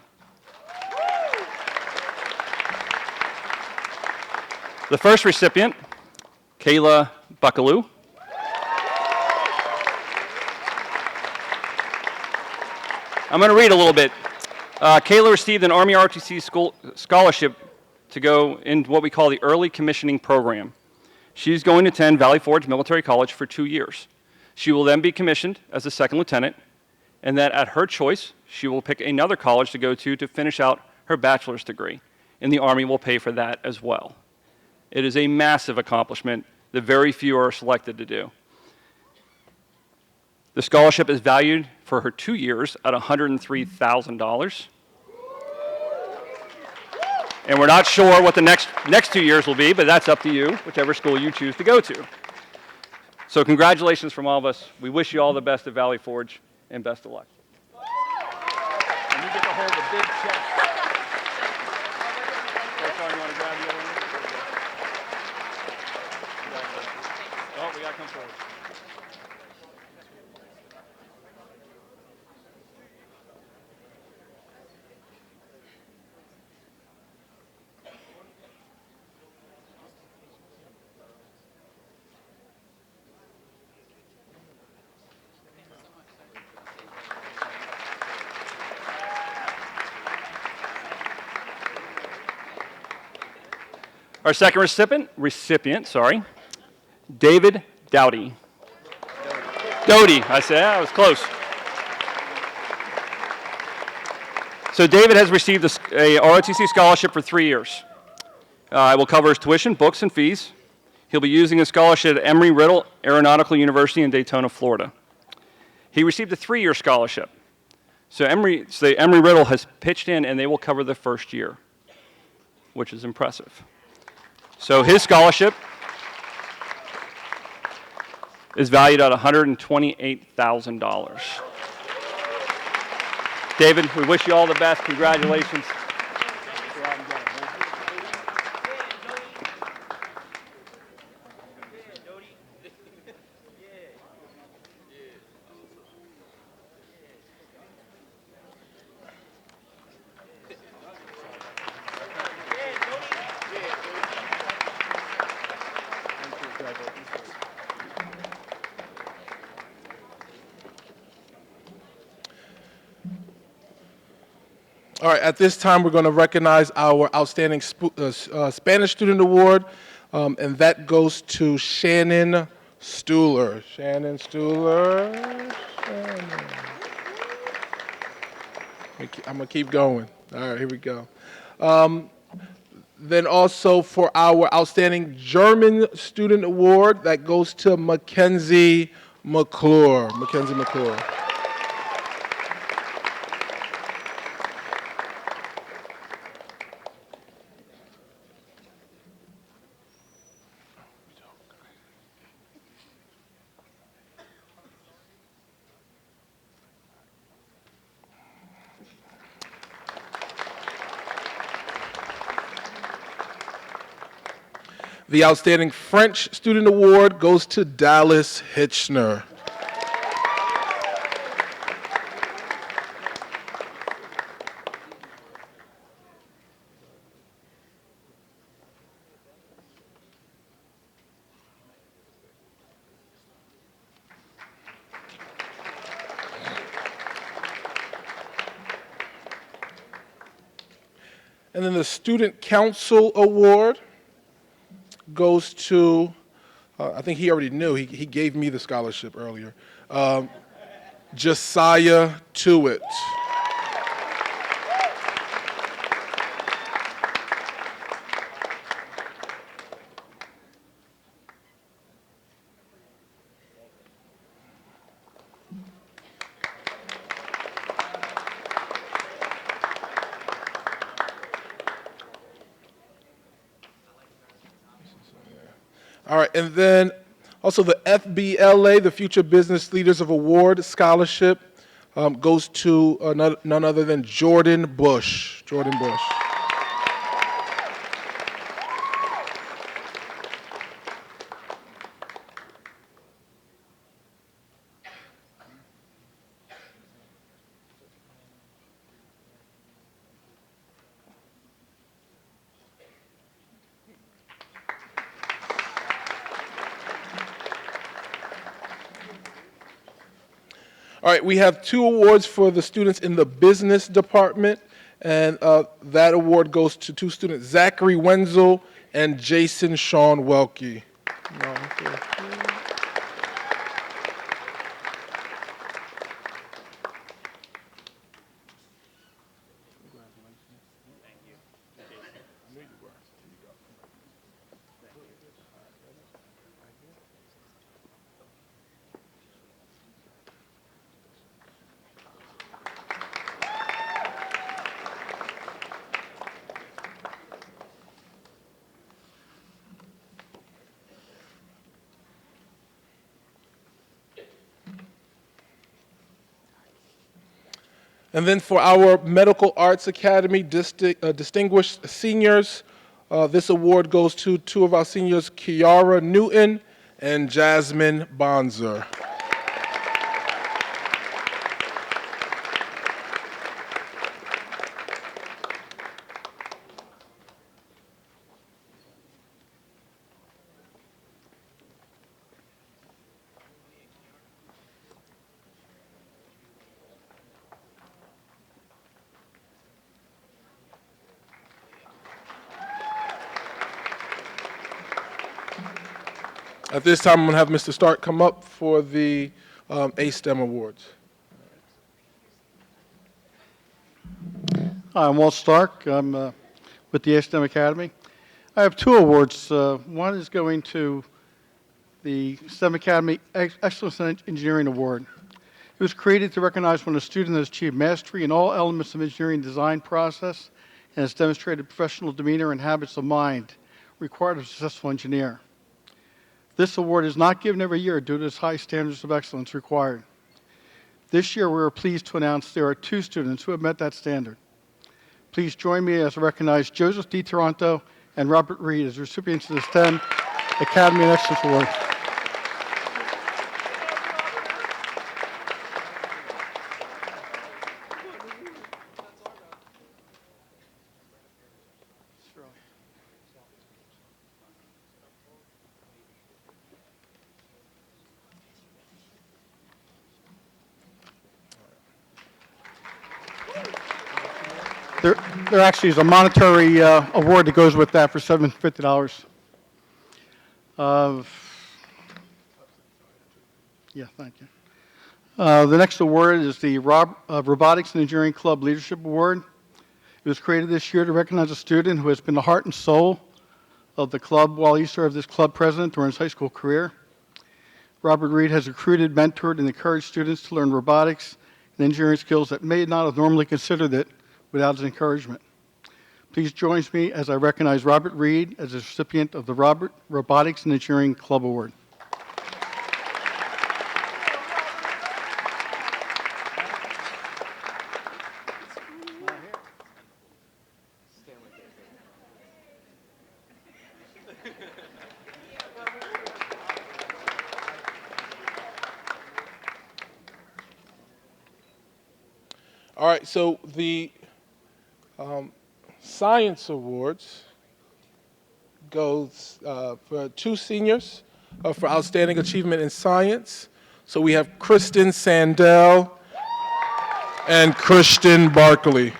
The first recipient, Kayla Buckaloo. I'm going to read a little bit. Kayla received an Army ROTC scholarship to go in what we call the early commissioning program. She's going to attend Valley Forge Military College for 2 years. She will then be commissioned as a second lieutenant, and that at her choice, she will pick another college to go to finish out her bachelor's degree, and the Army will pay for that as well. It is a massive accomplishment that very few are selected to do. The scholarship is valued for her 2 years at $103,000. And we're not sure what the next 2 years will be, but that's up to you, whichever school you choose to go to. So congratulations from all of us. We wish you all the best at Valley Forge, and best of luck. And you get to hold the big check. Sorry, you want to grab the other one? Oh, we got to come forward. Our second recipient, David Dowdy. Doty, I said, I was close. So David has received a ROTC scholarship for 3 years. It will cover his tuition, books, and fees. He'll be using his scholarship at Embry-Riddle Aeronautical University in Daytona, Florida. He received a 3-year scholarship. So Embry-Riddle has pitched in, and they will cover the first year, which is impressive. So his scholarship is valued at $128,000. David, we wish you all the best. Congratulations. All right, at this time, we're going to recognize our Outstanding Spanish Student Award, and that goes to Shannon Stuhler. Shannon Stuhler. I'm going to keep going. All right, here we go. Then also for our Outstanding German Student Award, that goes to Mackenzie McClure. Mackenzie McClure. The Outstanding French Student Award goes to Dallas Hitchner. And then the Student Council Award goes to, I think he already knew, he gave me the scholarship earlier, Josiah Tewitt. All right, and then also the FBLA, the Future Business Leaders of Award Scholarship, goes to none other than Jordan Bush. Jordan Bush. All All right, we have 2 awards for the students in the business department, and that award goes to 2 students, Zachary Wenzel and Jason Sean Welke. And then for our Medical Arts Academy distinguished seniors, this award goes to 2 of our seniors, Kiara Newton and Jasmine Bonzer. At this time, I'm going to have Mr. Stark come up for the A-STEM Awards. Hi, I'm Walt Stark. I'm with the A-STEM Academy. I have 2 awards. One is going to the STEM Academy Excellence in Engineering Award. It was created to recognize when a student has achieved mastery in all elements of engineering design process and has demonstrated professional demeanor and habits of mind required of a successful engineer. This award is not given every year due to its high standards of excellence required. This year, we are pleased to announce there are 2 students who have met that standard. Please join me as I recognize Joseph D. Toronto and Robert Reed as recipients of the STEM Academy and Excellence Award. There actually is a monetary award that goes with that for $750. Yeah, thank you. The next award is the Robotics and Engineering Club Leadership Award. It was created this year to recognize a student who has been the heart and soul of the club while he served as club president during his high school career. Robert Reed has recruited, mentored, and encouraged students to learn robotics and engineering skills that may not have normally considered it without his encouragement. Please join me as I recognize Robert Reed as the recipient of the Robotics and Engineering Club Award. All right, so the Science Awards goes for 2 seniors for outstanding achievement in science. So we have Kristen Sandell and Christian Barkley.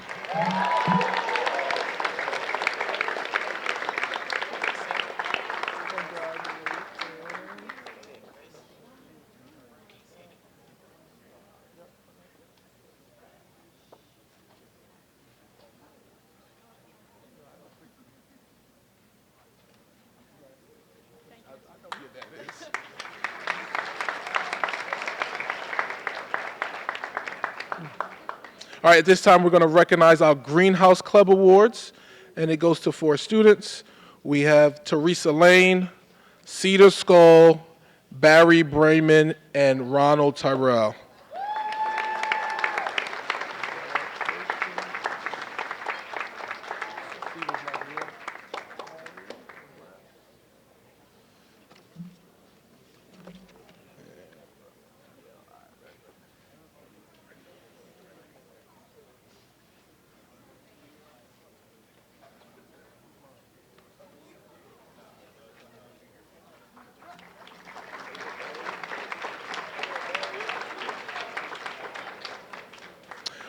All right, at this time, we're going to recognize our Greenhouse Club Awards, and it goes to 4 students. We have Teresa Lane, Cedar Skull, Barry Brayman, and Ronald Tyrell.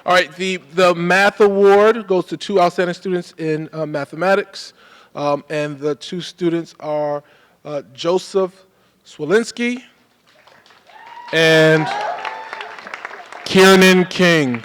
All right, the math award goes to 2 outstanding students in mathematics, and the 2 students are Joseph Swalinski and Kiernan King.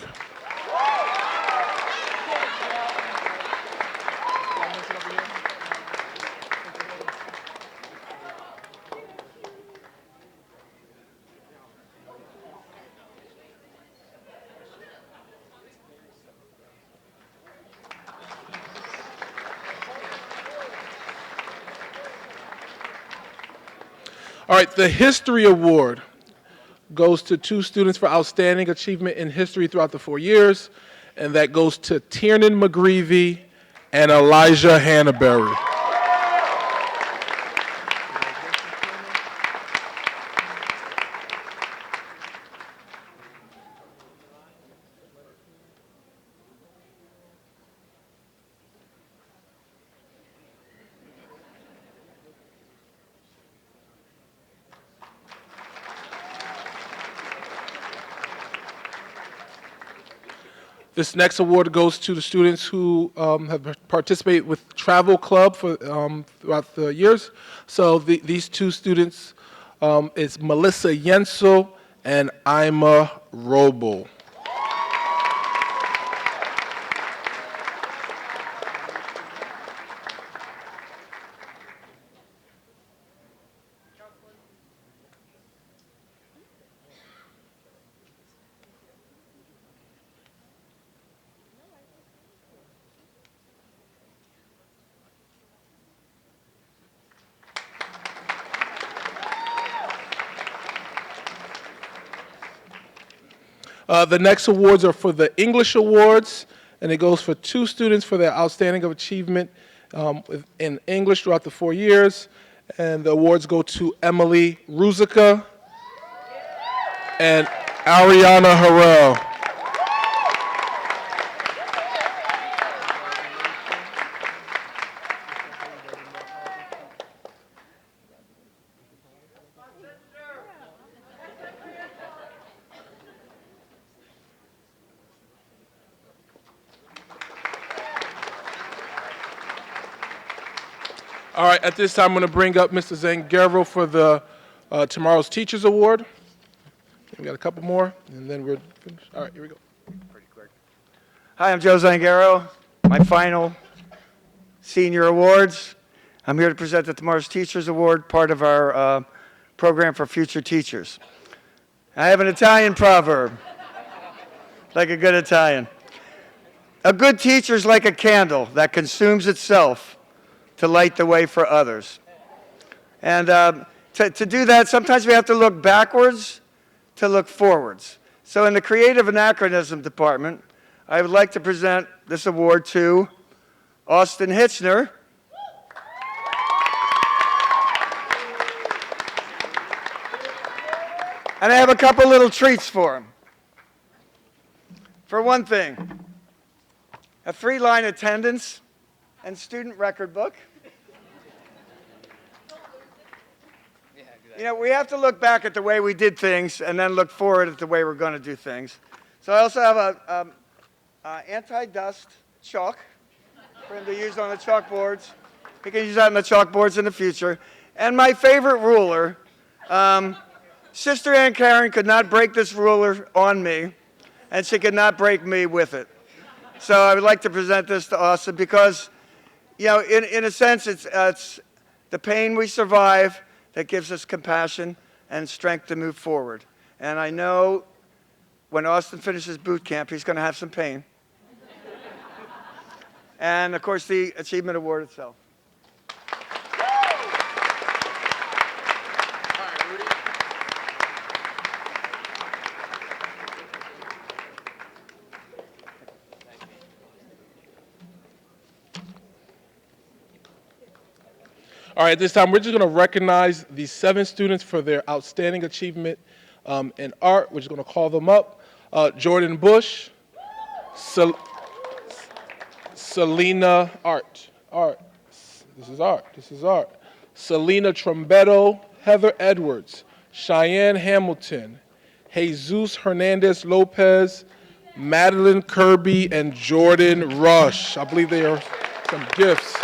All right, the History Award goes to 2 students for outstanding achievement in history throughout the 4 years, and that goes to Tiernan McGreevy and Elijah Hannaberry. This next award goes to the students who have participated with Travel Club for, throughout the years. So these 2 students is Melissa Yensel and Ima Robel. The next awards are for the English Awards, and it goes for 2 students for their outstanding achievement in English throughout the 4 years. And the awards go to Emily Ruzica and Ariana Harrell. All right, at this time, I'm going to bring up Mr. Zangaro for the Tomorrow's Teachers Award. We got a couple more, and then we're finished. All right, here we go. Hi, I'm Joe Zangaro. My final senior awards. I'm here to present the Tomorrow's Teachers Award, part of our program for future teachers. I have an Italian proverb, like a good Italian. A good teacher is like a candle that consumes itself to light the way for others. And to do that, sometimes we have to look backwards to look forwards. So in the Creative Anachronism Department, I would like to present this award to Austin Hitchner. And I have a couple little treats for him. For one thing, a 3-line attendance and student record book. You know, we have to look back at the way we did things and then look forward at the way we're going to do things. So I also have a anti-dust chalk for him to use on the chalkboards. He can use that on the chalkboards in the future. And my favorite ruler, Sister Ann Karen could not break this ruler on me, and she could not break me with it. So I would like to present this to Austin because, you know, in a sense, it's the pain we survive that gives us compassion and strength to move forward. And I know when Austin finishes boot camp, he's going to have some pain. And, of course, the Achievement Award itself. All right, this time we're just going to recognize the 7 students for their outstanding achievement in art. We're just going to call them up. Jordan Bush, Selena Art. This is art. Selena Trombetto, Heather Edwards, Cheyenne Hamilton, Jesus Hernandez Lopez, Madeline Kirby and Jordan Rush. I believe they are some gifts.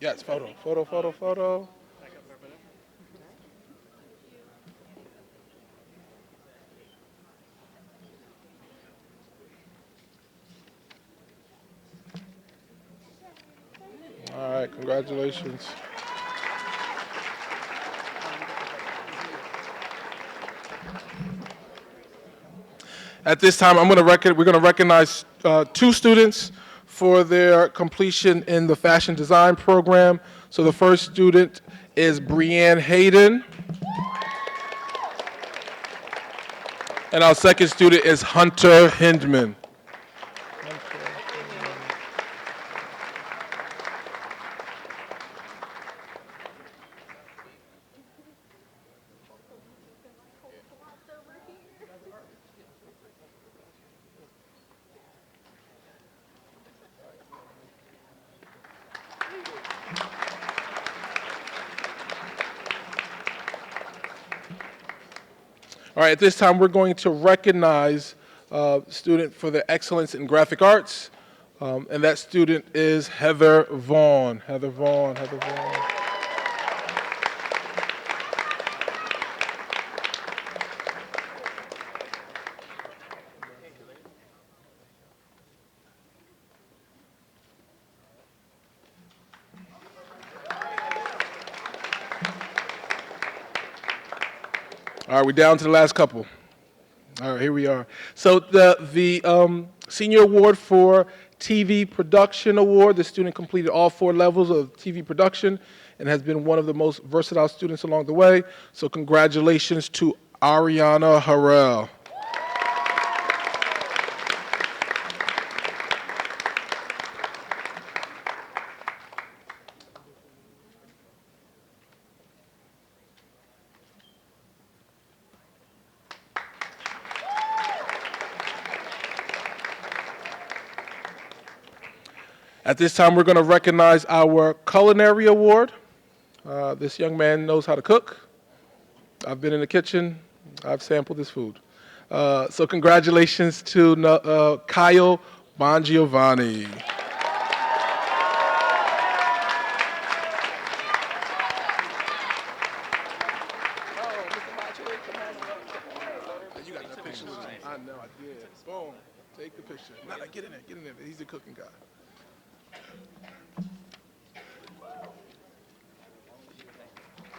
Yes, photo, photo, photo, photo. All right, congratulations. At this time, we're going to recognize two students for their completion in the fashion design program. So the first student is Brianne Hayden. And our second student is Hunter Hindman. All right, at this time, we're going to recognize a student for their excellence in graphic arts, and that student is Heather Vaughn. Heather Vaughn, Heather Vaughn. All right, we're down to the last couple. All right, here we are. So the Senior Award for TV Production Award, the student completed all 4 levels of TV production and has been one of the most versatile students along the way. So congratulations to Ariana Harrell. At this time, we're going to recognize our Culinary Award. This young man knows how to cook. I've been in the kitchen. I've sampled this food. So congratulations to Kyle Bongiovanni. You got that picture with him. I know, I did. Boom. Take the picture. No, get in there. Get in there. He's a cooking guy.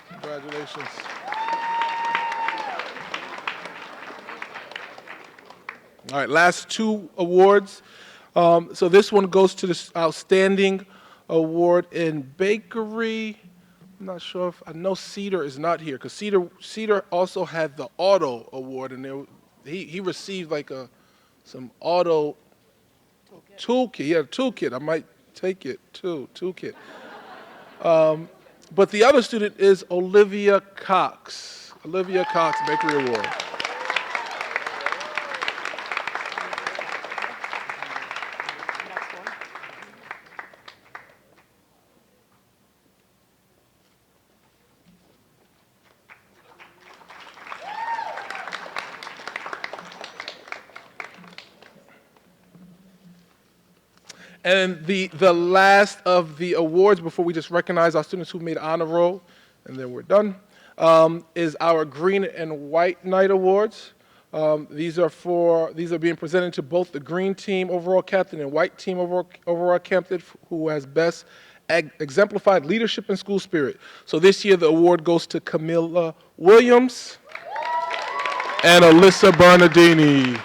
Congratulations. All right, last 2 awards. So this one goes to the Outstanding Award in Bakery. I'm not sure if, I know Cedar is not here, because Cedar also had the Auto Award, and he received like some auto toolkit. He had a toolkit. I might take it too, toolkit. But the other student is Olivia Cox. Olivia Cox Bakery Award. And the last of the awards, before we just recognize our students who made honor roll, and then we're done, is our Green and White Night Awards. These are being presented to both the Green Team overall captain and White Team overall captain, who has best exemplified leadership and school spirit. So this year the award goes to Camilla Williams and Alyssa Bernardini.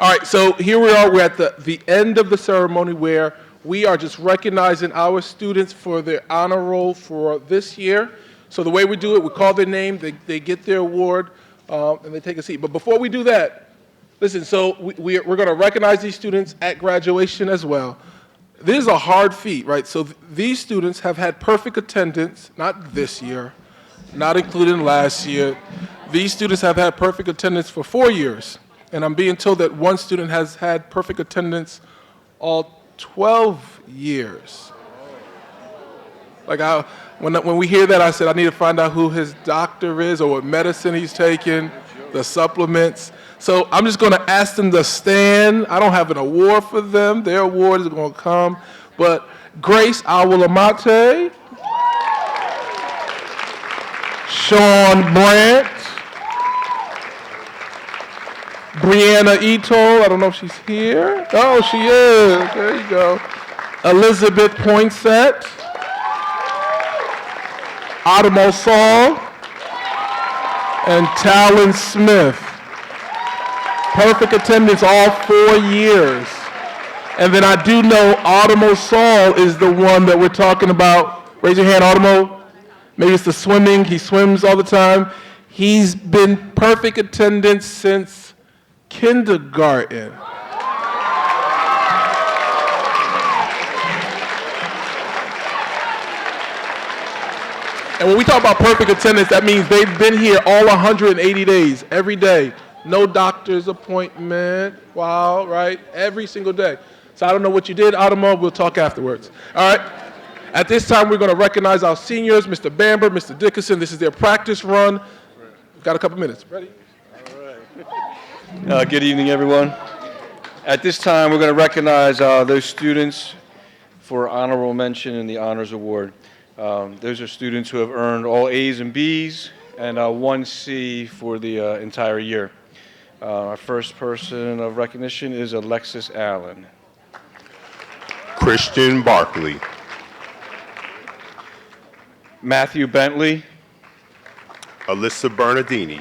All right, so here we are. We're at the end of the ceremony where we are just recognizing our students for their honor roll for this year. So the way we do it, we call their name, they get their award, and they take a seat. But before we do that, listen, so we're going to recognize these students at graduation as well. This is a hard feat, right? So these students have had perfect attendance, not this year, not included in last year. These students have had perfect attendance for 4 years. And I'm being told that one student has had perfect attendance all 12 years. Like when we hear that, I said, I need to find out who his doctor is or what medicine he's taking, the supplements. So I'm just going to ask them to stand. I don't have an award for them. Their award is going to come. But Grace Awalamate, Sean Brandt, Brianna Ito, I don't know if she's here. Oh, she is. There you go. Elizabeth Poinsett, Adamo Saul, and Talon Smith. Perfect attendance all 4 years. And then I do know Adamo Saul is the one that we're talking about. Raise your hand, Adamo. Maybe it's the swimming. He swims all the time. He's been perfect attendance since kindergarten. And when we talk about perfect attendance, that means they've been here all 180 days, every day. No doctor's appointment. Wow, right? Every single day. So I don't know what you did, Adamo. We'll talk afterwards. All right. At this time, we're going to recognize our seniors, Mr. Bamber, Mr. Dickerson. This is their practice run. We've got a couple minutes. Ready? Good evening, everyone. At this time, we're going to recognize those students for honorable mention in the Honors Award. Those are students who have earned all A's and B's and 1 C for the entire year. Our first person of recognition is Alexis Allen. Christian Barkley. Matthew Bentley. Alyssa Bernardini.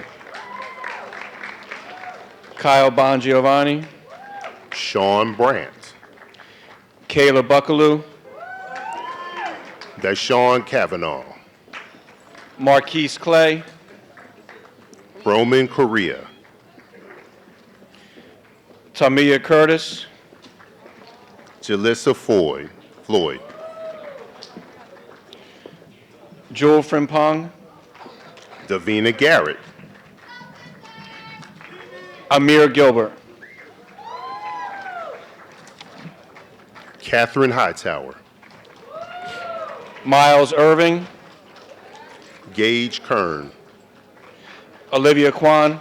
Kyle Bongiovanni. Sean Brandt. Kayla Buckaloo. Deshaun Kavanaugh. Marquise Clay. Roman Correa. Tamia Curtis. Jalissa Floyd. Jewel Frimpong. Davina Garrett. Amir Gilbert. Catherine Hightower. Miles Irving. Gage Kern. Olivia Kwan.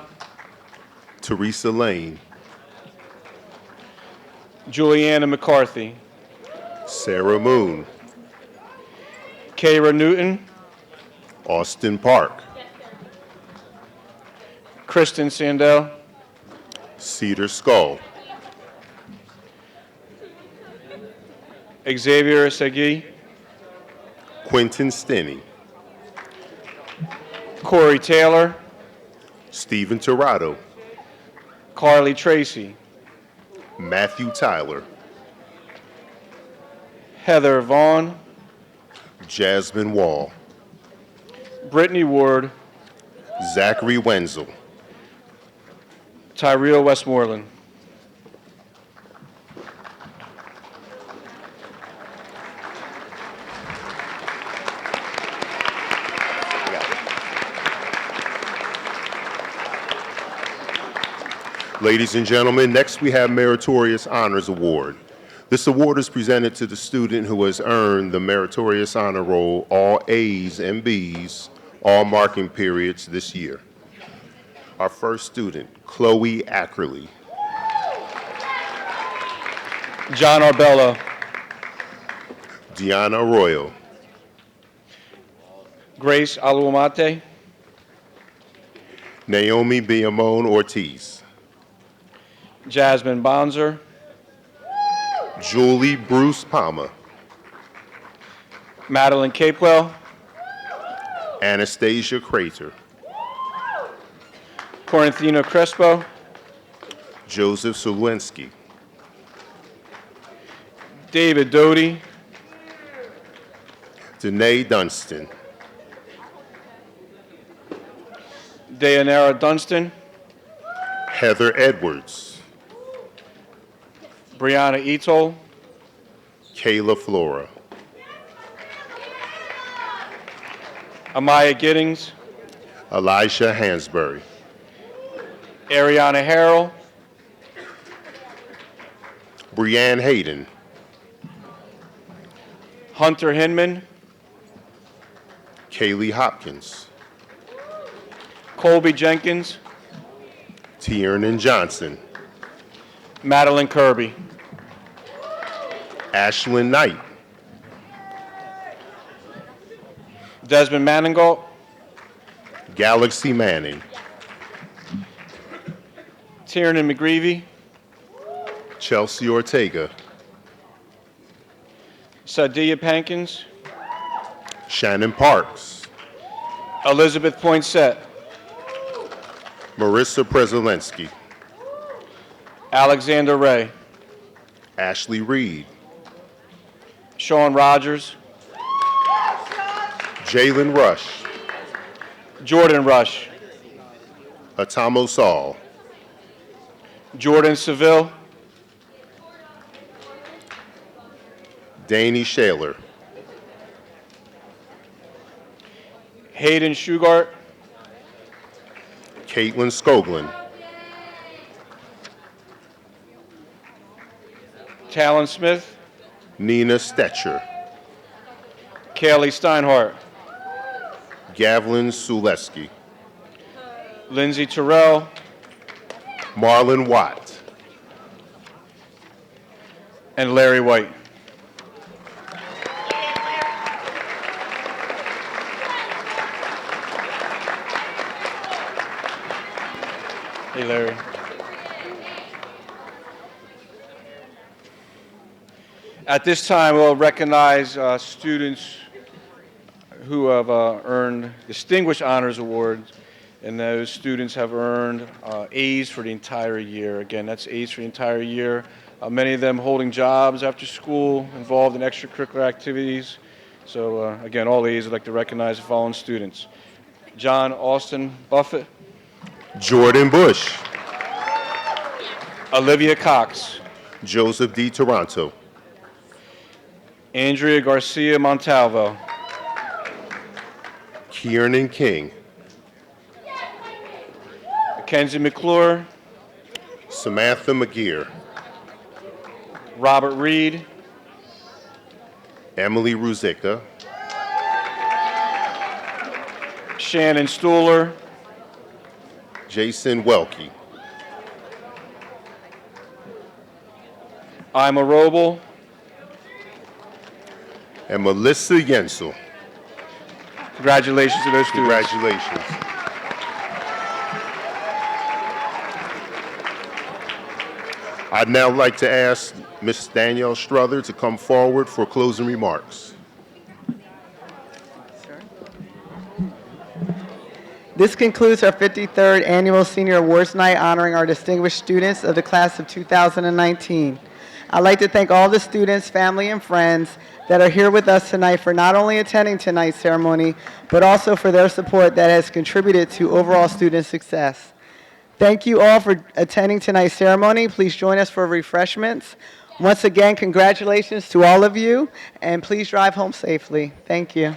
Teresa Lane. Juliana McCarthy. Sarah Moon. Kayra Newton. Austin Park. Kristen Sandell. Cedar Skull. Xavier Segui. Quentin Stinney. Corey Taylor. Stephen Tirado. Carly Tracy. Matthew Tyler. Heather Vaughn. Jasmine Wall. Brittany Ward. Zachary Wenzel. Tyrell Westmoreland. Ladies and gentlemen, next we have Meritorious Honors Award. This award is presented to the student who has earned the Meritorious Honor Roll, all A's and B's, all marking periods this year. Our first student, Chloe Ackerley. John Arbella. Deanna Arroyo. Grace Aluamate. Naomi Biamone Ortiz. Jasmine Bonzer. Julie Bruce Palmer. Madeline Capewell. Anastasia Crater. Corinthina Crespo. Joseph Sulwinski. David Doty. Danae Dunstan. Dayanara Dunstan. Heather Edwards. Brianna Etol. Kayla Flora. Amaya Giddings. Elijah Hansberry. Ariana Harrell. Brianne Hayden. Hunter Hinman. Kaylee Hopkins. Colby Jenkins. Tiernan Johnson. Madeline Kirby. Ashlyn Knight. Desmond Manningault. Galaxy Manning. Tiernan McGreevy. Chelsea Ortega. Sadia Pankins. Shannon Parks. Elizabeth Poinsett. Marissa Prezolensky. Alexander Ray. Ashley Reed. Sean Rogers. Jalen Rush. Jordan Rush. Atamo Saul. Jordan Seville. Danny Shaler. Hayden Shugart. Caitlin Skoglin. Talon Smith. Nina Stetcher. Kaylee Steinhardt. Gavlin Suleski. Lindsay Terrell. Marlon Watt. And Larry White. Hey, Larry. At this time, we'll recognize students who have earned Distinguished Honors Awards, and those students have earned A's for the entire year. Again, that's A's for the entire year. Many of them holding jobs after school, involved in extracurricular activities. So again, all A's, I'd like to recognize the following students. John Austin Buffett. Jordan Bush. Olivia Cox. Joseph D. Toronto. Andrea Garcia Montalvo. Kiernan King. Mackenzie McClure. Samantha McGeer. Robert Reed. Emily Ruzicka. Shannon Stuhler. Jason Welke. Ima Roble. And Melissa Yensel. Congratulations to those students. Congratulations. I'd now like to ask Ms. Danielle Strother to come forward for closing remarks. This concludes our 53rd Annual Senior Awards Night honoring our distinguished students of the class of 2019. I'd like to thank all the students, family, and friends that are here with us tonight for not only attending tonight's ceremony, but also for their support that has contributed to overall student success. Thank you all for attending tonight's ceremony. Please join us for refreshments. Once again, congratulations to all of you, and please drive home safely. Thank you.